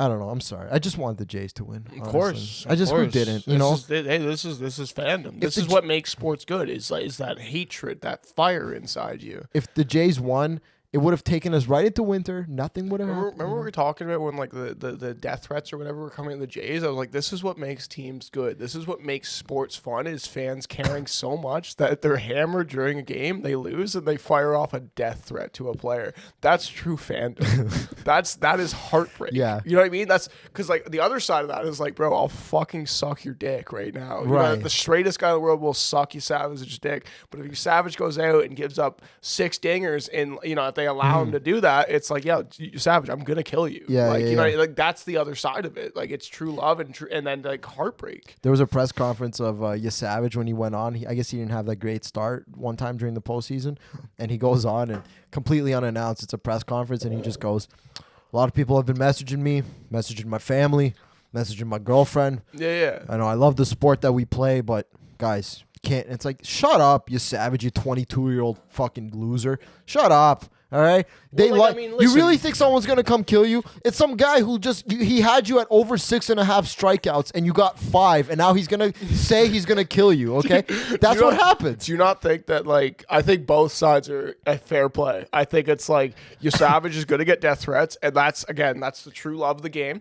Speaker 1: I don't know. I'm sorry. I just wanted the Jays to win.
Speaker 2: Of course.
Speaker 1: Who didn't? You know.
Speaker 2: This is fandom. This is what makes sports good. Is that hatred, that fire inside you.
Speaker 1: If the Jays won, it would have taken us right into winter. Nothing would have happened.
Speaker 2: Remember we were talking about when like the death threats or whatever were coming in the Jays? I was like, this is what makes teams good. This is what makes sports fun, is fans caring so much that they're hammered during a game, they lose, and they fire off a death threat to a player. That's true fandom. that is heartbreak.
Speaker 1: Yeah.
Speaker 2: You know what I mean? That's because like the other side of that is like, bro, I'll fucking suck your dick right now. You know, the straightest guy in the world will suck you Savage's dick. But if you Savage goes out and gives up 6 dingers and if they allow him to do that, it's like, yeah, Savage, I'm gonna kill you. Like that's the other side of it. Like it's true love and then like heartbreak.
Speaker 1: There was a press conference of Savage when he went on. I guess he didn't have that great start one time during the postseason, and he goes on and completely unannounced. It's a press conference, and he just goes, "A lot of people have been messaging me, messaging my family, messaging my girlfriend.
Speaker 2: Yeah.
Speaker 1: I know I love the sport that we play, but guys, can't." It's like, shut up, you Savage, you 22-year-old fucking loser. Shut up. All right, you really think someone's gonna come kill you? It's some guy who he had you at over 6.5 strikeouts, and you got 5, and now he's gonna say he's gonna kill you. Okay, that's what happens.
Speaker 2: Do you not think that I think both sides are at fair play? I think it's like your Savage is gonna get death threats, and that's the true love of the game,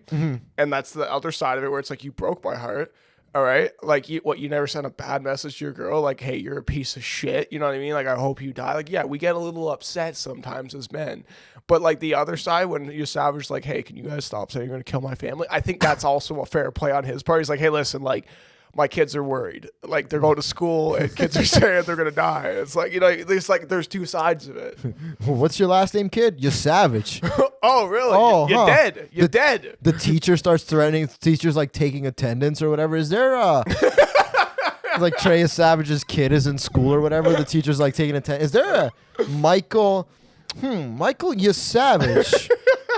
Speaker 2: and that's the other side of it where it's like, you broke my heart. All right, like you never sent a bad message to your girl, like, hey, you're a piece of shit. You know what I mean? Like, I hope you die. Like, yeah, we get a little upset sometimes as men, but like the other side, when you're Savage, like, hey, can you guys stop saying you're gonna kill my family? I think that's also a fair play on his part. He's like, hey, listen, like, my kids are worried. Like, they're going to school and kids are saying they're gonna die. It's like, there's two sides of it.
Speaker 1: What's your last name, kid? You're Savage.
Speaker 2: Oh, really? Oh, you're dead. You're dead.
Speaker 1: The teacher starts threatening. The teacher's like taking attendance or whatever. Is there like Trey Savage's kid is in school or whatever? The teacher's like taking attendance. Is there a Michael? Michael, you Savage.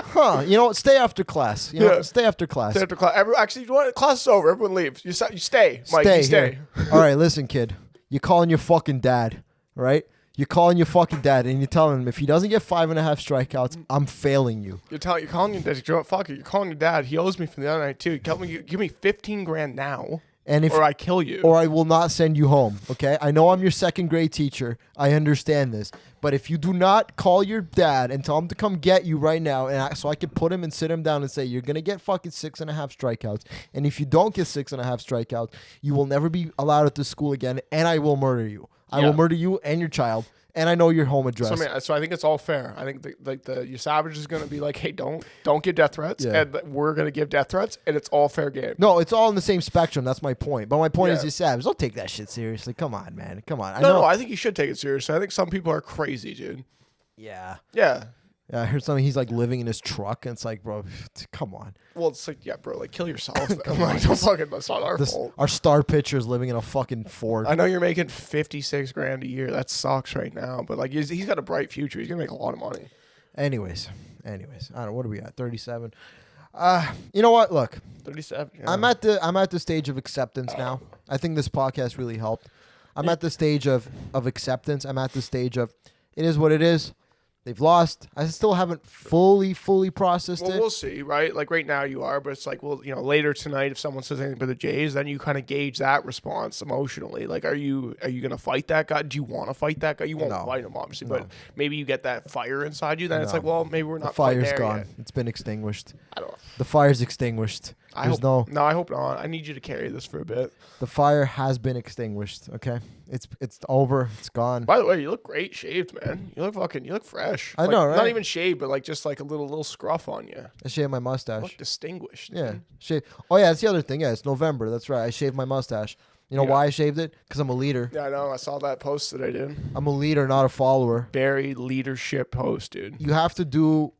Speaker 1: Huh? You know what? Stay after class. Stay after class.
Speaker 2: Stay after class. Actually, you know what? Class is over. Everyone leaves. You stay, Mike. You stay.
Speaker 1: All right, listen, kid. You're calling your fucking dad, right? You're calling your fucking dad, and you're telling him if he doesn't get 5.5 strikeouts, I'm failing you.
Speaker 2: You're calling your dad. Fuck it. You're calling your dad. He owes me from the other night too. Give me $15,000 now. Or I kill you.
Speaker 1: Or I will not send you home, okay? I know I'm your second grade teacher. I understand this. But if you do not call your dad and tell him to come get you right now, so I can put him and sit him down and say, you're going to get fucking 6.5 strikeouts. And if you don't get 6.5 strikeouts, you will never be allowed at this school again, and I will murder you. I will murder you and your child. And I know your home address.
Speaker 2: So I think it's all fair. I think your Savage is going to be like, hey, don't give death threats, and we're going to give death threats, and it's all fair game.
Speaker 1: No, it's all in the same spectrum. That's my point. But my point is, you Savage, don't take that shit seriously. Come on, man. Come on.
Speaker 2: No, I think you should take it seriously. I think some people are crazy, dude.
Speaker 1: Yeah.
Speaker 2: Yeah.
Speaker 1: Yeah, I heard something. He's like living in his truck, and it's like, bro, come on.
Speaker 2: Well, it's like, yeah, bro, like kill yourself. Come on, don't fucking. That's not our fault.
Speaker 1: Our star pitcher is living in a fucking Ford.
Speaker 2: I know you're making $56,000 a year. That sucks right now, but like he's got a bright future. He's gonna make a lot of money.
Speaker 1: Anyways, I don't know, what are we at? 37. You know what? Look,
Speaker 2: 37. Yeah.
Speaker 1: I'm at the stage of acceptance now. I think this podcast really helped. I'm at the stage of acceptance. I'm at the stage of it is what it is. They've lost. I still haven't fully processed it.
Speaker 2: Well, we'll see, right? Like right now you are, but it's like, well, later tonight if someone says anything about the Jays, then you kind of gauge that response emotionally. Like, are you going to fight that guy? Do you want to fight that guy? You won't fight him, obviously, but maybe you get that fire inside you. Then it's like, well, maybe we're not.
Speaker 1: The fire's
Speaker 2: there
Speaker 1: gone.
Speaker 2: Yet.
Speaker 1: It's been extinguished.
Speaker 2: I don't know.
Speaker 1: The fire's extinguished.
Speaker 2: I hope not. I need you to carry this for a bit.
Speaker 1: The fire has been extinguished. Okay, it's over. It's gone.
Speaker 2: By the way, you look great shaved, man. You look fresh.
Speaker 1: I know, right?
Speaker 2: Not even shaved, but like just like a little scruff on you.
Speaker 1: I shaved my mustache.
Speaker 2: You look distinguished.
Speaker 1: Yeah, shave. Oh yeah, that's the other thing. Yeah, it's November. That's right. I shaved my mustache. You know why I shaved it? Because I'm a leader.
Speaker 2: Yeah, I know. I saw that post that I did.
Speaker 1: I'm a leader, not a follower.
Speaker 2: Very leadership post, dude.
Speaker 1: You have to do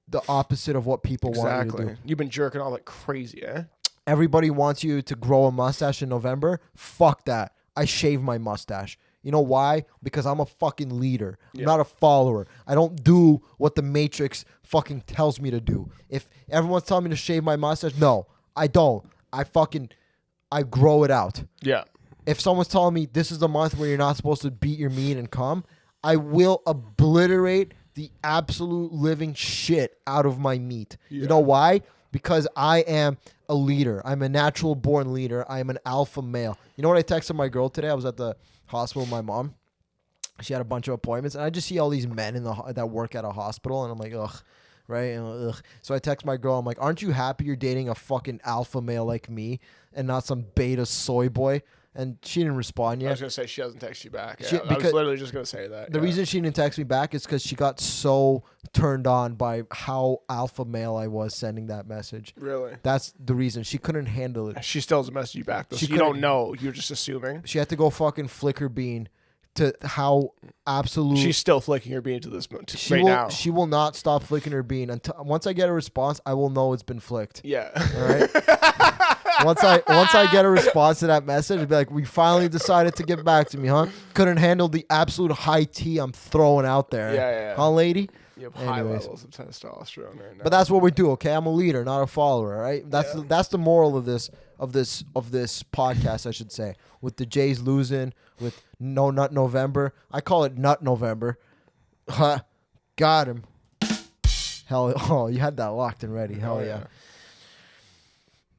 Speaker 1: the opposite of what people want you to do.
Speaker 2: You've been jerking all like crazy, eh?
Speaker 1: Everybody wants you to grow a mustache in November. Fuck that. I shave my mustache. You know why? Because I'm a fucking leader. I'm not a follower. I don't do what the Matrix fucking tells me to do. If everyone's telling me to shave my mustache, no, I don't. I grow it out.
Speaker 2: Yeah.
Speaker 1: If someone's telling me this is the month where you're not supposed to beat your meat and come, I will obliterate the absolute living shit out of my meat. Yeah. You know why? because I am a leader. I'm a natural born leader. I am an alpha male. You know what I texted my girl today? I was at the hospital with my mom. She had a bunch of appointments, and I just see all these men that work at a hospital, and I'm like, ugh, right? And, ugh. So I text my girl. I'm like, aren't you happy you're dating a fucking alpha male like me and not some beta soy boy? And she didn't respond yet.
Speaker 2: I was gonna say she doesn't text you back. Yeah, I was literally just gonna say that.
Speaker 1: The reason she didn't text me back is because she got so turned on by how alpha male I was sending that message.
Speaker 2: Really?
Speaker 1: That's the reason. She couldn't handle it.
Speaker 2: She still doesn't message you back though. So you don't know. You're just assuming.
Speaker 1: She had to go fucking flicker bean to how absolute.
Speaker 2: She's still flicking her bean to this now.
Speaker 1: She will not stop flicking her bean until once I get a response. I will know it's been flicked.
Speaker 2: Yeah.
Speaker 1: All right. Once I get a response to that message, I'll be like, we finally decided to get back to me, huh? Couldn't handle the absolute high tea I'm throwing out there.
Speaker 2: Yeah.
Speaker 1: Huh, lady?
Speaker 2: You have high levels of testosterone right now.
Speaker 1: But that's what we do, okay? I'm a leader, not a follower, right? That's the moral of this podcast, I should say. With the Jays losing, with No Nut November. I call it Nut November. Huh. Got him. Hell, oh, you had that locked and ready. Hell yeah.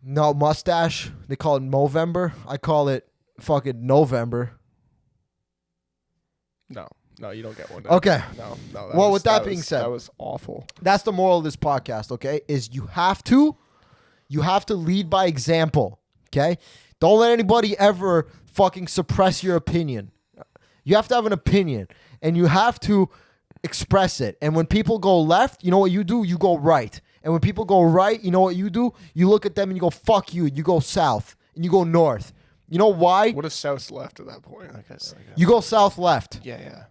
Speaker 1: No mustache. They call it Movember. I call it fucking November.
Speaker 2: No, you don't get one.
Speaker 1: Okay.
Speaker 2: No.
Speaker 1: Well, with that being said,
Speaker 2: that was awful.
Speaker 1: That's the moral of this podcast. Okay, is you have to lead by example. Okay, don't let anybody ever fucking suppress your opinion. You have to have an opinion, and you have to express it. And when people go left, you know what you do? You go right. And when people go right, you know what you do? You look at them and you go, fuck you. You go south and you go north. You know why?
Speaker 2: What if south's left at that point? I guess.
Speaker 1: You go south left.
Speaker 2: Yeah.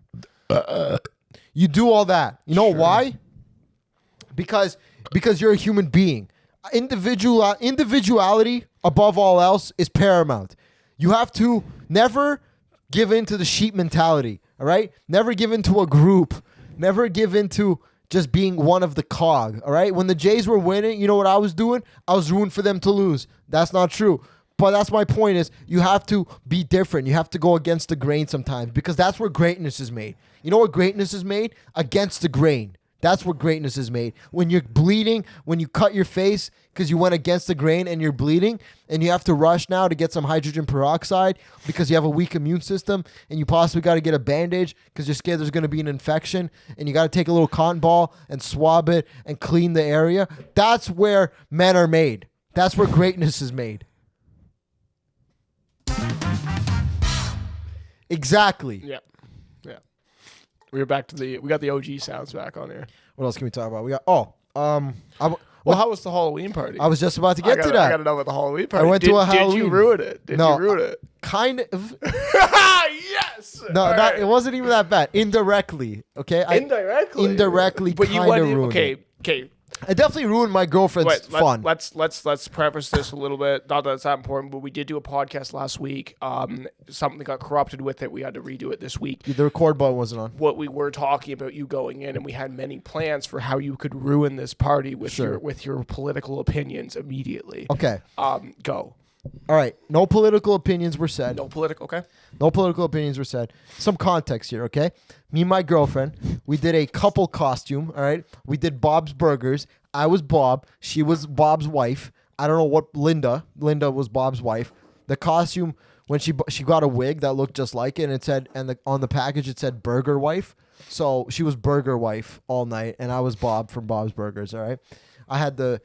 Speaker 1: You do all that. You know why? Because you're a human being. Individuality above all else is paramount. You have to never give in to the sheep mentality. All right? Never give in to a group. Never give in to just being one of the cog, all right? When the Jays were winning, you know what I was doing? I was rooting for them to lose. That's not true. But that's my point is you have to be different. You have to go against the grain sometimes because that's where greatness is made. You know where greatness is made? Against the grain. That's where greatness is made. When you're bleeding, when you cut your face because you went against the grain and you're bleeding and you have to rush now to get some hydrogen peroxide because you have a weak immune system and you possibly got to get a bandage because you're scared there's going to be an infection and you got to take a little cotton ball and swab it and clean the area. That's where men are made. That's where greatness is made. Exactly.
Speaker 2: Yeah. We got the OG sounds back on here.
Speaker 1: What else can we talk about? We got
Speaker 2: how was the Halloween party?
Speaker 1: I was just about to get to that.
Speaker 2: I got to know about the Halloween party.
Speaker 1: I went to a Halloween.
Speaker 2: Did you ruin it? Did you ruin it?
Speaker 1: Kind of.
Speaker 2: Yes.
Speaker 1: No, it wasn't even that bad. Indirectly, okay? Indirectly,
Speaker 2: but
Speaker 1: kind of ruined it.
Speaker 2: Okay.
Speaker 1: I definitely ruined my girlfriend's fun.
Speaker 2: Let's preface this a little bit. Not that it's that important, but we did do a podcast last week. Something got corrupted with it. We had to redo it this week.
Speaker 1: The record button wasn't on.
Speaker 2: What we were talking about you going in, and we had many plans for how you could ruin this party with your political opinions immediately.
Speaker 1: Okay.
Speaker 2: Go.
Speaker 1: All right. No political opinions were said.
Speaker 2: No political. Okay.
Speaker 1: No political opinions were said. Some context here, okay? Me and my girlfriend, we did a couple costume, all right? We did Bob's Burgers. I was Bob. She was Bob's wife. I don't know what Linda was Bob's wife. The costume, when she got a wig that looked just like it, and it said, on the package it said Burger Wife. So she was Burger Wife all night, and I was Bob from Bob's Burgers, all right? I had the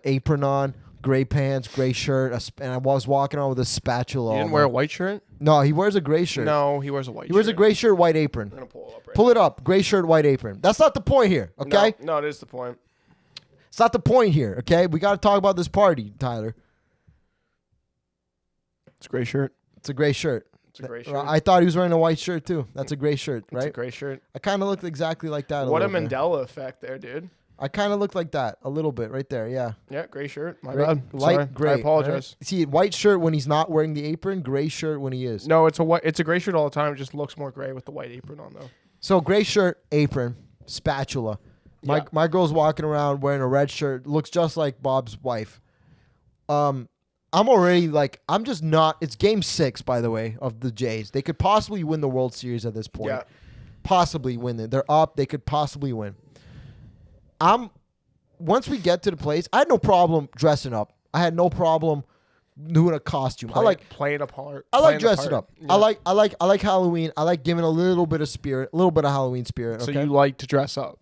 Speaker 1: apron on, gray pants, gray shirt, and I was walking on with a spatula.
Speaker 2: You didn't wear a white shirt?
Speaker 1: No, he wears a gray shirt.
Speaker 2: No, he wears a white shirt.
Speaker 1: He wears a gray shirt, white apron.
Speaker 2: I'm going to pull it up right
Speaker 1: Pull it up. Gray shirt, white apron. That's not the point here, okay?
Speaker 2: No, it is the point.
Speaker 1: It's not the point here, okay? We got to talk about this party, Tyler.
Speaker 2: It's a gray shirt.
Speaker 1: It's a gray shirt.
Speaker 2: It's a gray shirt.
Speaker 1: I thought he was wearing a white shirt, too. That's a gray shirt, right?
Speaker 2: It's a gray shirt.
Speaker 1: I kind of looked exactly like that.
Speaker 2: What a Mandela effect there, dude.
Speaker 1: I kind of look like that a little bit right there, yeah.
Speaker 2: Yeah, gray shirt. My bad.
Speaker 1: Light
Speaker 2: Sorry.
Speaker 1: gray.
Speaker 2: I apologize.
Speaker 1: Right? See, white shirt when he's not wearing the apron, gray shirt when he is.
Speaker 2: No, it's a gray shirt all the time. It just looks more gray with the white apron on, though.
Speaker 1: So gray shirt, apron, spatula. My girl's walking around wearing a red shirt. Looks just like Bob's wife. I'm already I'm just not. It's game 6, by the way, of the Jays. They could possibly win the World Series at this point.
Speaker 2: Yeah. Possibly
Speaker 1: win it. They're up. They could possibly win. once we get to the place, I had no problem dressing up. I had no problem doing a costume.
Speaker 2: Playing a part.
Speaker 1: I like dressing up.
Speaker 2: Yeah.
Speaker 1: I like Halloween. I like giving a little bit of spirit, a little bit of Halloween spirit.
Speaker 2: So
Speaker 1: Okay?
Speaker 2: you like to dress up?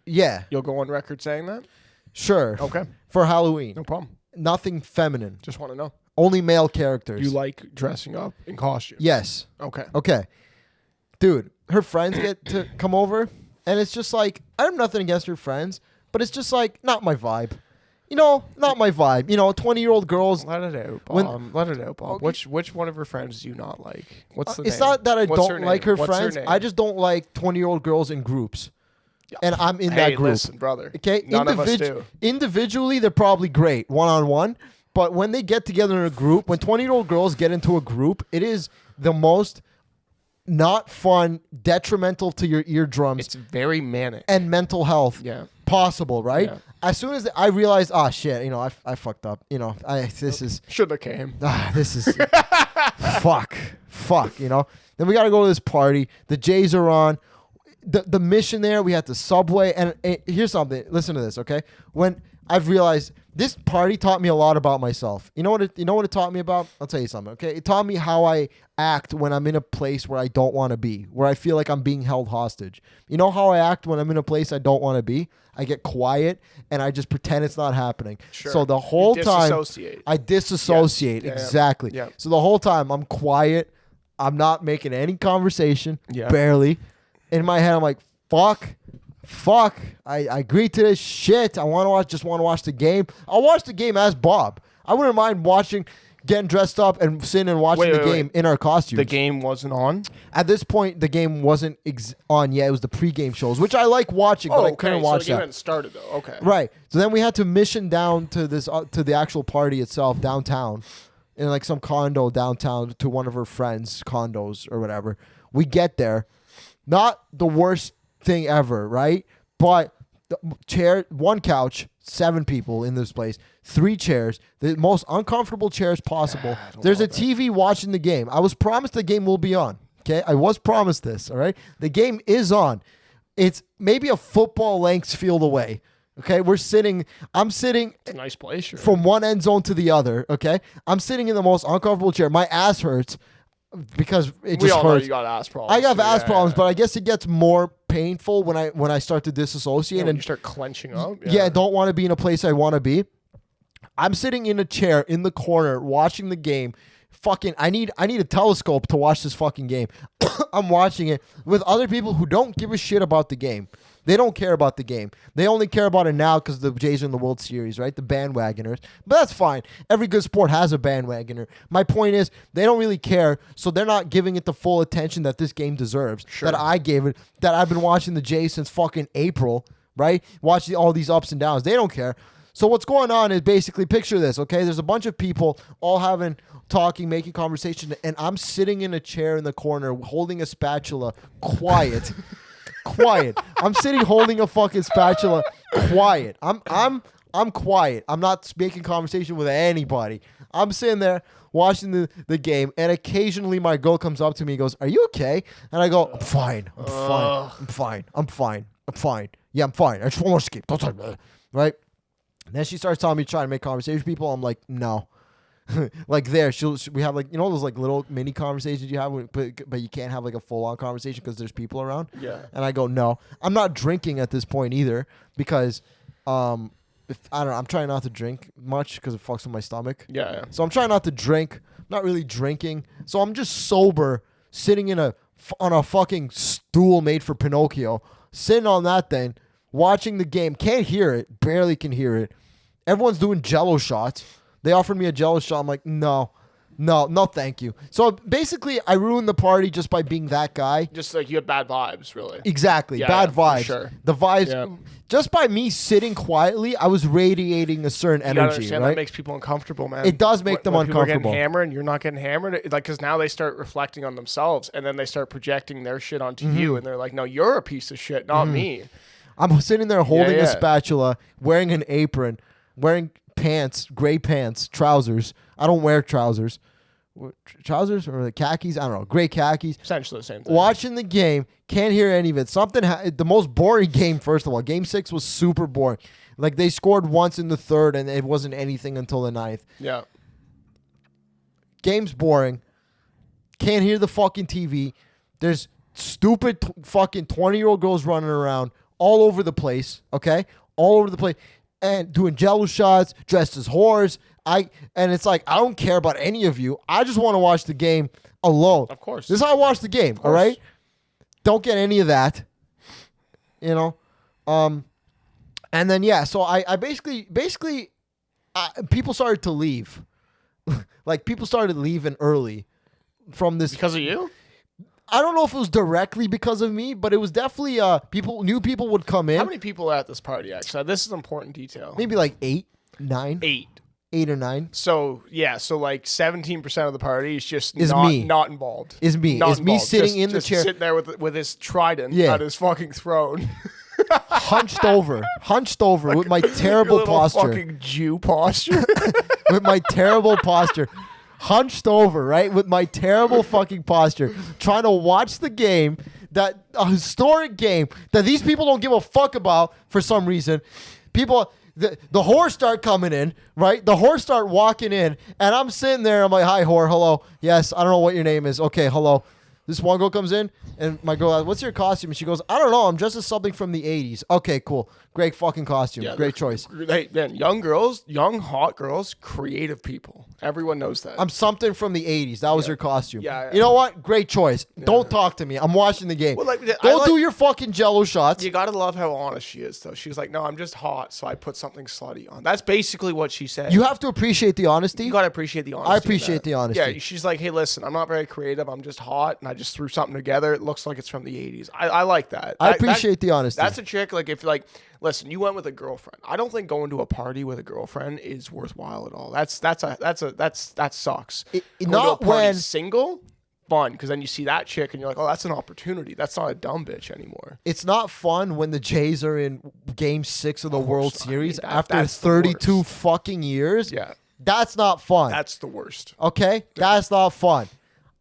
Speaker 1: Yeah,
Speaker 2: You'll go on record saying that?
Speaker 1: sure.
Speaker 2: Okay.
Speaker 1: For Halloween,
Speaker 2: No problem.
Speaker 1: nothing feminine.
Speaker 2: Just want to know.
Speaker 1: Only male characters.
Speaker 2: You like dressing up in costume?
Speaker 1: Yes.
Speaker 2: Okay.
Speaker 1: Okay. Dude, her friends get to come over, and it's just like, I have nothing against her friends, but it's just like, not my vibe. You know, not my vibe. You know, 20-year-old girls.
Speaker 2: Let it out, Bob.
Speaker 1: When-
Speaker 2: Let it out, Bob.
Speaker 1: Okay.
Speaker 2: Which one of her friends do you not like? What's the
Speaker 1: It's
Speaker 2: name?
Speaker 1: not that I
Speaker 2: What's
Speaker 1: don't like her
Speaker 2: What's
Speaker 1: friends.
Speaker 2: name?
Speaker 1: I just don't like 20-year-old girls in groups.
Speaker 2: Yeah.
Speaker 1: And I'm in
Speaker 2: Hey,
Speaker 1: that group.
Speaker 2: listen, brother.
Speaker 1: Okay?
Speaker 2: None of us do.
Speaker 1: Individually, they're probably great, one-on-one. But when they get together in a group, when 20-year-old girls get into a group, it is the most not fun, detrimental to your eardrums
Speaker 2: It's very manic.
Speaker 1: and mental health
Speaker 2: Yeah.
Speaker 1: possible, right?
Speaker 2: Yeah.
Speaker 1: As soon as I realized, shit, you know, I fucked up. You know, this is
Speaker 2: Should have came.
Speaker 1: this is fuck, you know. Then we got to go to this party. The Jays are on. The mission there, we had the subway. And here's something. Listen to this, okay? When I've realized this party taught me a lot about myself. You know what it taught me about? I'll tell you something, okay? It taught me how I act when I'm in a place where I don't want to be, where I feel like I'm being held hostage. You know how I act when I'm in a place I don't want to be? I get quiet and I just pretend it's not happening.
Speaker 2: Sure.
Speaker 1: So the whole
Speaker 2: You
Speaker 1: time
Speaker 2: disassociate.
Speaker 1: I disassociate.
Speaker 2: Yes. Yeah, yeah.
Speaker 1: Exactly.
Speaker 2: Yeah.
Speaker 1: So the whole time I'm quiet. I'm not making any conversation.
Speaker 2: Yeah.
Speaker 1: Barely. In my head, I'm like, fuck. I agreed to this shit. I want to watch the game. I'll watch the game as Bob. I wouldn't mind getting dressed up and sitting and watching the game in our costumes.
Speaker 2: The game wasn't on?
Speaker 1: At this point, the game wasn't on yet. It was the pregame shows, which I like watching, but I couldn't watch
Speaker 2: so the game
Speaker 1: that.
Speaker 2: hadn't started, though. Okay.
Speaker 1: Right. So then we had to mission down to this to the actual party itself downtown, in like some condo downtown to one of her friends' condos or whatever. We get there, not the worst thing ever, right? But one couch, 7 people in this place, 3 chairs, the most uncomfortable chairs possible. There's a TV watching the game. I was promised the game will be on. Okay, I was promised this. All right, the game is on. It's maybe a football length field away. Okay, I'm sitting
Speaker 2: It's a nice place. Sure.
Speaker 1: from one end zone to the other. Okay, I'm sitting in the most uncomfortable chair. My ass hurts because it
Speaker 2: we
Speaker 1: just
Speaker 2: all know
Speaker 1: hurts.
Speaker 2: you got ass problems.
Speaker 1: I have
Speaker 2: too.
Speaker 1: ass
Speaker 2: Yeah,
Speaker 1: problems,
Speaker 2: yeah.
Speaker 1: but I guess it gets more painful when I start to disassociate
Speaker 2: When
Speaker 1: and
Speaker 2: you start clenching up.
Speaker 1: I don't want to be in a place I want to be. I'm sitting in a chair in the corner watching the game. Fucking, I need a telescope to watch this fucking game. I'm watching it with other people who don't give a shit about the game. They don't care about the game. They only care about it now because the Jays are in the World Series, right? The bandwagoners. But that's fine. Every good sport has a bandwagoner. My point is, they don't really care, so they're not giving it the full attention that this game deserves.
Speaker 2: Sure.
Speaker 1: That I gave it. That I've been watching the Jays since fucking April, right? Watching all these ups and downs. They don't care. So what's going on is basically, picture this, okay? There's a bunch of people all talking, making conversation, and I'm sitting in a chair in the corner holding a spatula, quiet. Quiet. I'm sitting holding a fucking spatula, quiet. I'm quiet. I'm not making conversation with anybody. I'm sitting there watching the game, and occasionally my girl comes up to me and goes, "Are you okay?" And I go, "I'm fine. I'm fine. Yeah, I'm fine. I just want to watch the game. Don't talk about it." Right? And then she starts telling me, trying to make conversation with people. I'm like, no. Like we have like, you know, those like little mini conversations you have, but you can't have like a full on conversation because there's people around.
Speaker 2: Yeah.
Speaker 1: And I go, no, I'm not drinking at this point either because, if I don't know, I'm trying not to drink much because it fucks with my stomach.
Speaker 2: Yeah.
Speaker 1: So I'm trying not to drink. I'm not really drinking. So I'm just sober, sitting on a fucking stool made for Pinocchio, sitting on that thing, watching the game. Can't hear it. Barely can hear it. Everyone's doing Jello shots. They offered me a Jello shot. I'm like, no, thank you. So basically, I ruined the party just by being that guy.
Speaker 2: Just like you had bad vibes, really.
Speaker 1: Exactly.
Speaker 2: Yeah,
Speaker 1: bad
Speaker 2: for
Speaker 1: vibes.
Speaker 2: sure.
Speaker 1: The vibes.
Speaker 2: Yeah.
Speaker 1: Just by me sitting quietly, I was radiating a certain
Speaker 2: You gotta
Speaker 1: energy,
Speaker 2: understand
Speaker 1: right?
Speaker 2: that makes people uncomfortable, man.
Speaker 1: It does make them
Speaker 2: when people are
Speaker 1: uncomfortable.
Speaker 2: getting hammered and you're not getting hammered, like, because now they start reflecting on themselves and then they start projecting their shit onto
Speaker 1: Mm-hmm.
Speaker 2: you, and they're like, "No, you're a piece of shit, not me."
Speaker 1: I'm sitting there holding
Speaker 2: Yeah,
Speaker 1: a
Speaker 2: yeah.
Speaker 1: spatula, wearing an apron, wearing pants, gray pants, trousers. I don't wear trousers. trousers or the khakis. I don't know. Gray khakis.
Speaker 2: Essentially the same thing.
Speaker 1: Watching the game, can't hear any of it. The most boring game, first of all. Game 6 was super boring. Like, they scored once in the third, and it wasn't anything until the ninth.
Speaker 2: Yeah.
Speaker 1: Game's boring. Can't hear the fucking TV. There's stupid fucking 20-year-old girls running around all over the place, okay? All over the place. And doing jello shots, dressed as whores. And it's like, I don't care about any of you. I just want to watch the game alone.
Speaker 2: Of course.
Speaker 1: This is how I watch the game, all right? Don't get any of that. You know? And then, yeah, so I basically, people started to leave. Like, people started leaving early from this.
Speaker 2: Because of you?
Speaker 1: I don't know if it was directly because of me, but it was definitely new people would come in.
Speaker 2: How many people are at this party, actually? This is an important detail.
Speaker 1: Maybe like 8, 9.
Speaker 2: 8.
Speaker 1: 8 or 9.
Speaker 2: So, yeah, so like 17% of the party is just
Speaker 1: me.
Speaker 2: Not involved.
Speaker 1: Is me.
Speaker 2: Not
Speaker 1: Is me
Speaker 2: involved.
Speaker 1: sitting
Speaker 2: Just-
Speaker 1: in the
Speaker 2: just
Speaker 1: chair.
Speaker 2: sitting there with his trident
Speaker 1: Yeah.
Speaker 2: at his fucking throne.
Speaker 1: Hunched over with my terrible
Speaker 2: Your little
Speaker 1: posture.
Speaker 2: fucking Jew posture.
Speaker 1: With my terrible posture. Hunched over, right? With my terrible fucking posture. Trying to watch the game, a historic game that these people don't give a fuck about for some reason. People, the whores start coming in, right? The whores start walking in, and I'm sitting there. I'm like, hi, whore, hello. Yes, I don't know what your name is. Okay, hello. This one girl comes in, and my girl asks, what's your costume? And she goes, I don't know. I'm dressed as something from the 80s. Okay, cool. Great fucking costume.
Speaker 2: Yeah,
Speaker 1: Great choice.
Speaker 2: Man, young girls, young hot girls, creative people. Everyone knows that.
Speaker 1: I'm something from the 80s. That was your costume.
Speaker 2: Yeah.
Speaker 1: You know what? Great choice. Don't talk to me. I'm watching the game.
Speaker 2: Well, like,
Speaker 1: Go do your fucking jello shots.
Speaker 2: You gotta love how honest she is, though. She was like, "No, I'm just hot, so I put something slutty on." That's basically what she said.
Speaker 1: You have to appreciate the honesty.
Speaker 2: You gotta appreciate the honesty.
Speaker 1: I appreciate the honesty.
Speaker 2: Yeah, she's like, "Hey, listen, I'm not very creative. I'm just hot, and I just threw something together. It looks like it's from the '80s." I like that.
Speaker 1: I appreciate the honesty.
Speaker 2: That's a chick. Like, if like, listen, you went with a girlfriend. I don't think going to a party with a girlfriend is worthwhile at all. That sucks. Going
Speaker 1: not
Speaker 2: to a party
Speaker 1: when-
Speaker 2: single. Fun, because then you see that chick and you're like, oh, that's an opportunity. That's not a dumb bitch anymore.
Speaker 1: It's not fun when the Jays are in Game 6 of the World
Speaker 2: course not. I
Speaker 1: Series
Speaker 2: mean,
Speaker 1: after
Speaker 2: that's the
Speaker 1: 32
Speaker 2: worst.
Speaker 1: fucking years.
Speaker 2: Yeah,
Speaker 1: That's not fun.
Speaker 2: that's the worst.
Speaker 1: Okay? That's not fun.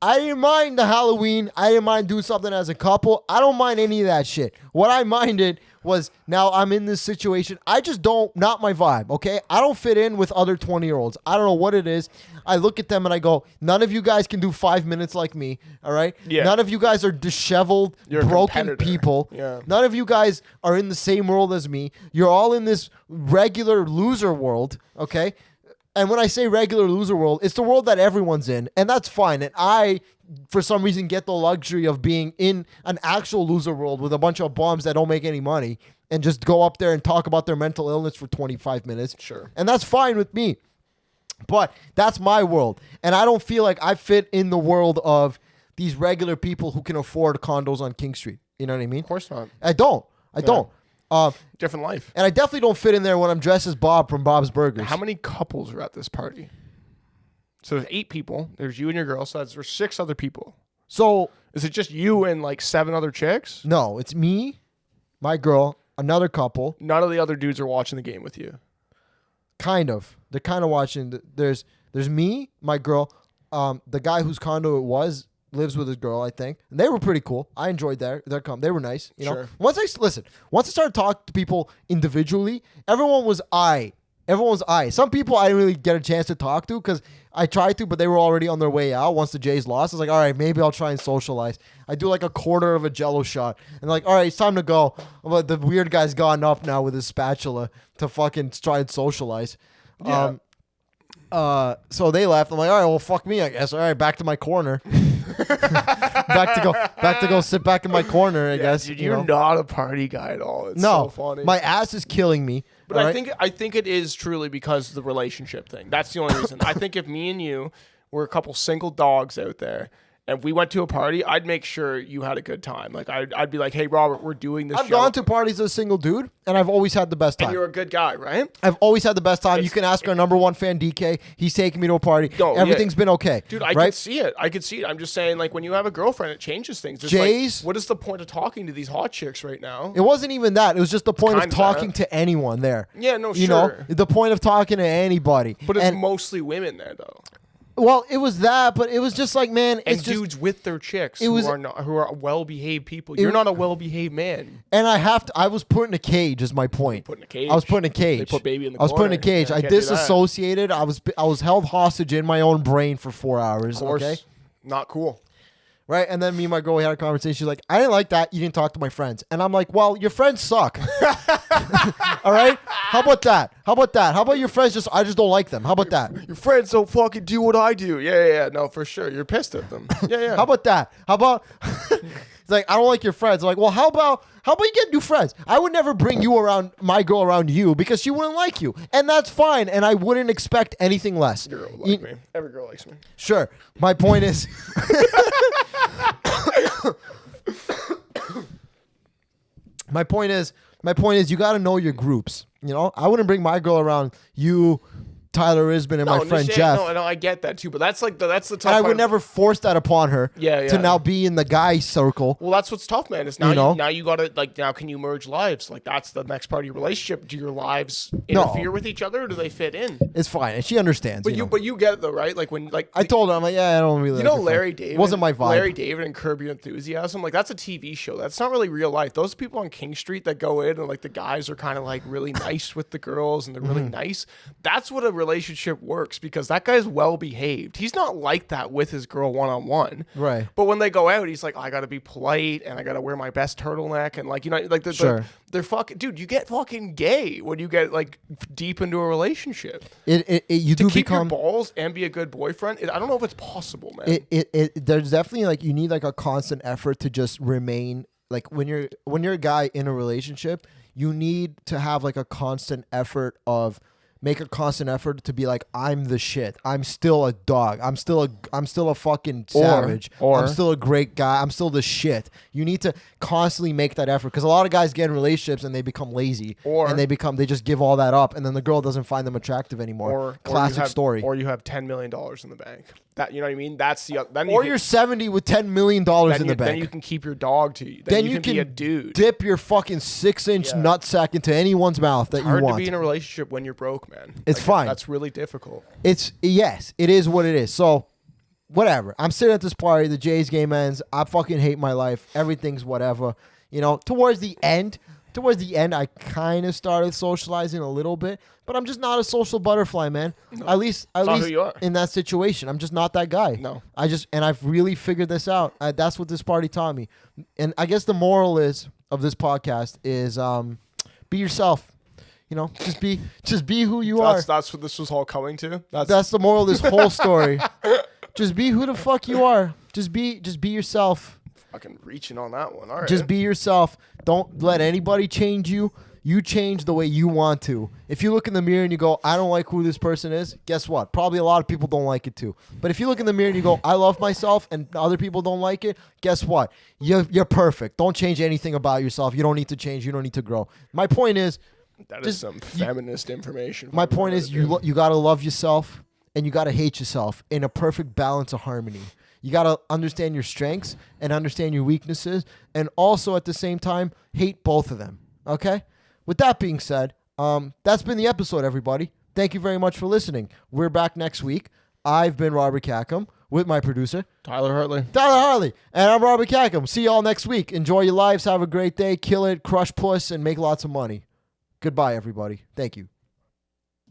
Speaker 1: I didn't mind the Halloween. I didn't mind doing something as a couple. I don't mind any of that shit. What I minded was now I'm in this situation. I just not my vibe, okay? I don't fit in with other 20-year-olds. I don't know what it is. I look at them and I go, none of you guys can do 5 minutes like me, all right?
Speaker 2: Yeah.
Speaker 1: None of you guys are disheveled,
Speaker 2: You're a
Speaker 1: broken
Speaker 2: competitor.
Speaker 1: people.
Speaker 2: Yeah.
Speaker 1: None of you guys are in the same world as me. You're all in this regular loser world, okay? And when I say regular loser world, it's the world that everyone's in, and that's fine. And I, for some reason, get the luxury of being in an actual loser world with a bunch of bums that don't make any money and just go up there and talk about their mental illness for 25 minutes.
Speaker 2: Sure.
Speaker 1: And that's fine with me. But that's my world. And I don't feel like I fit in the world of these regular people who can afford condos on King Street. You know what I mean?
Speaker 2: Of course not.
Speaker 1: I don't.
Speaker 2: Different life.
Speaker 1: And I definitely don't fit in there when I'm dressed as Bob from Bob's Burgers.
Speaker 2: How many couples are at this party? So there's 8 people. There's you and your girl. So there's 6 other people.
Speaker 1: So,
Speaker 2: Is it just you and like 7 other chicks?
Speaker 1: no, it's me, my girl, another couple.
Speaker 2: None of the other dudes are watching the game with you.
Speaker 1: Kind of. They're kind of watching. There's me, my girl, the guy whose condo it was lives with his girl, I think. And they were pretty cool. I enjoyed their come. They were nice. You know.
Speaker 2: Sure.
Speaker 1: Once I started talking to people individually, everyone was I. Some people I didn't really get a chance to talk to because I tried to, but they were already on their way out once the Jays lost. I was like, all right, maybe I'll try and socialize. I do like a quarter of a jello shot. And like, all right, it's time to go. But the weird guy's gone up now with his spatula to fucking try and socialize.
Speaker 2: Yeah.
Speaker 1: So they left. I'm like, all right, well, fuck me, I guess. All right, back to my corner. back to go sit back in my corner, I guess.
Speaker 2: Dude,
Speaker 1: you
Speaker 2: you're
Speaker 1: know?
Speaker 2: not a party guy at all. It's
Speaker 1: No,
Speaker 2: so funny.
Speaker 1: my ass is killing me.
Speaker 2: But
Speaker 1: all
Speaker 2: I
Speaker 1: right?
Speaker 2: think it is truly because of the relationship thing. That's the only reason. I think if me and you were a couple single dogs out there and we went to a party, I'd make sure you had a good time. Like I'd be like, hey Robert, we're doing this.
Speaker 1: I've gone to parties as a single dude, and I've always had the best time.
Speaker 2: and you're a good guy, right?
Speaker 1: I've always had the best time. You
Speaker 2: It's-
Speaker 1: can ask our number one fan, DK. He's taking me to a party.
Speaker 2: No, yeah.
Speaker 1: Everything's been okay.
Speaker 2: Dude, I
Speaker 1: right?
Speaker 2: could see it. I'm just saying, like, when you have a girlfriend, it changes things. It's
Speaker 1: Jays-
Speaker 2: like, what is the point of talking to these hot chicks right now?
Speaker 1: It wasn't even that. It was just the point of
Speaker 2: Kinda.
Speaker 1: talking to anyone there.
Speaker 2: Yeah, no,
Speaker 1: You
Speaker 2: sure.
Speaker 1: know, the point of talking to anybody.
Speaker 2: But it's
Speaker 1: And
Speaker 2: mostly women there, though.
Speaker 1: Well, it was that, but it was just like, man,
Speaker 2: And
Speaker 1: it's just,
Speaker 2: dudes with their chicks
Speaker 1: it was-
Speaker 2: who are well-behaved people. You're not a well-behaved man.
Speaker 1: and I was put in a cage is my point.
Speaker 2: Put in a cage.
Speaker 1: I was put in a cage.
Speaker 2: They put baby in the
Speaker 1: I was put in a
Speaker 2: corner.
Speaker 1: cage.
Speaker 2: Yeah,
Speaker 1: I
Speaker 2: can't do that.
Speaker 1: disassociated. I was held hostage in my own brain for 4 hours.
Speaker 2: Of course,
Speaker 1: Okay.
Speaker 2: not cool.
Speaker 1: Right. And then me and my girl, we had a conversation. She's like, I didn't like that. You didn't talk to my friends. And I'm like, well, your friends suck. All right. How about that? How about your friends I just don't like them. How about that?
Speaker 2: Your friends don't fucking do what I do. Yeah. No, for sure. You're pissed at them. Yeah.
Speaker 1: How about that? How about it's like, I don't like your friends. I'm like, well, how about you get new friends? I would never bring you around my girl around you because she wouldn't like you. And that's fine. And I wouldn't expect anything less.
Speaker 2: Your girl likes me. Every girl likes me.
Speaker 1: Sure. My point is my point is you got to know your groups. You know, I wouldn't bring my girl around you, Tyler Risbin, and my friend Jeff.
Speaker 2: No, I get that too, but that's the tough
Speaker 1: And I
Speaker 2: part.
Speaker 1: would never force that upon her
Speaker 2: Yeah.
Speaker 1: to now be in the guy circle.
Speaker 2: Well, that's what's tough, man. Is now
Speaker 1: You know?
Speaker 2: now you gotta now can you merge lives? Like that's the next part of your relationship. Do your lives interfere with each other, or do they fit in?
Speaker 1: It's fine, and she understands.
Speaker 2: But you get it though, right? Like when
Speaker 1: I told her, I'm like, yeah, I don't really.
Speaker 2: you know
Speaker 1: like your
Speaker 2: Larry
Speaker 1: friend.
Speaker 2: David.
Speaker 1: It wasn't my vibe.
Speaker 2: Larry David and Curb Your Enthusiasm. Like that's a TV show. That's not really real life. Those people on King Street that go in and like the guys are kind of like really nice with the girls and they're really nice. That's what a relationship works because that guy's well behaved. He's not like that with his girl one-on-one.
Speaker 1: Right.
Speaker 2: But when they go out, he's like, I gotta be polite and I gotta wear my best turtleneck and like like
Speaker 1: Sure.
Speaker 2: they're fucking dude. You get fucking gay when you get like deep into a relationship.
Speaker 1: You
Speaker 2: To
Speaker 1: do
Speaker 2: keep
Speaker 1: become.
Speaker 2: your balls and be a good boyfriend, I don't know if it's possible, man.
Speaker 1: There's definitely like you need like a constant effort to just remain like when you're a guy in a relationship, you need to have like a constant effort to be like, I'm the shit. I'm still a dog. I'm still a fucking savage.
Speaker 2: Or-
Speaker 1: I'm still a great guy. I'm still the shit. You need to constantly make that effort because a lot of guys get in relationships and they become lazy and they just give all that up and then the girl doesn't find them attractive anymore. Classic story.
Speaker 2: Or you have $10 million in the bank. That you know what I mean? That's the then
Speaker 1: Or you're 70 with $10 million in the bank.
Speaker 2: Then you can keep your dog to you.
Speaker 1: Then
Speaker 2: you
Speaker 1: you
Speaker 2: can be a dude.
Speaker 1: dip your fucking 6-inch nutsack into anyone's mouth that
Speaker 2: It's
Speaker 1: you
Speaker 2: hard
Speaker 1: want.
Speaker 2: to be in a relationship when you're broke, man.
Speaker 1: It's fine.
Speaker 2: That's really difficult.
Speaker 1: Yes, it is what it is. So, whatever. I'm sitting at this party. The Jays game ends. I fucking hate my life. Everything's whatever. You know, towards the end, I kind of started socializing a little bit, but I'm just not a social butterfly, man.
Speaker 2: No.
Speaker 1: At least
Speaker 2: who you are.
Speaker 1: in that situation, I'm just not that guy.
Speaker 2: No.
Speaker 1: And I've really figured this out. That's what this party taught me. And I guess the moral of this podcast is be yourself. You know, just be who you are.
Speaker 2: That's what this was all coming to.
Speaker 1: That's the moral of this whole story. Just be who the fuck you are. Just be yourself.
Speaker 2: Fucking reaching on that one. All right.
Speaker 1: Just be yourself. Don't let anybody change you. You change the way you want to. If you look in the mirror and you go, I don't like who this person is, guess what? Probably a lot of people don't like it too. But if you look in the mirror and you go, I love myself, and other people don't like it, guess what? You're perfect. Don't change anything about yourself. You don't need to change. You don't need to grow. My point is,
Speaker 2: that is some feminist information.
Speaker 1: my point is you got to love yourself and you got to hate yourself in a perfect balance of harmony. You got to understand your strengths and understand your weaknesses and also at the same time hate both of them. Okay? With that being said, that's been the episode, everybody. Thank you very much for listening. We're back next week. I've been Robert Khakham with my producer,
Speaker 2: Tyler Hartley.
Speaker 1: And I'm Robert Khakham. See y'all next week. Enjoy your lives. Have a great day. Kill it, crush puss, and make lots of money. Goodbye, everybody. Thank you.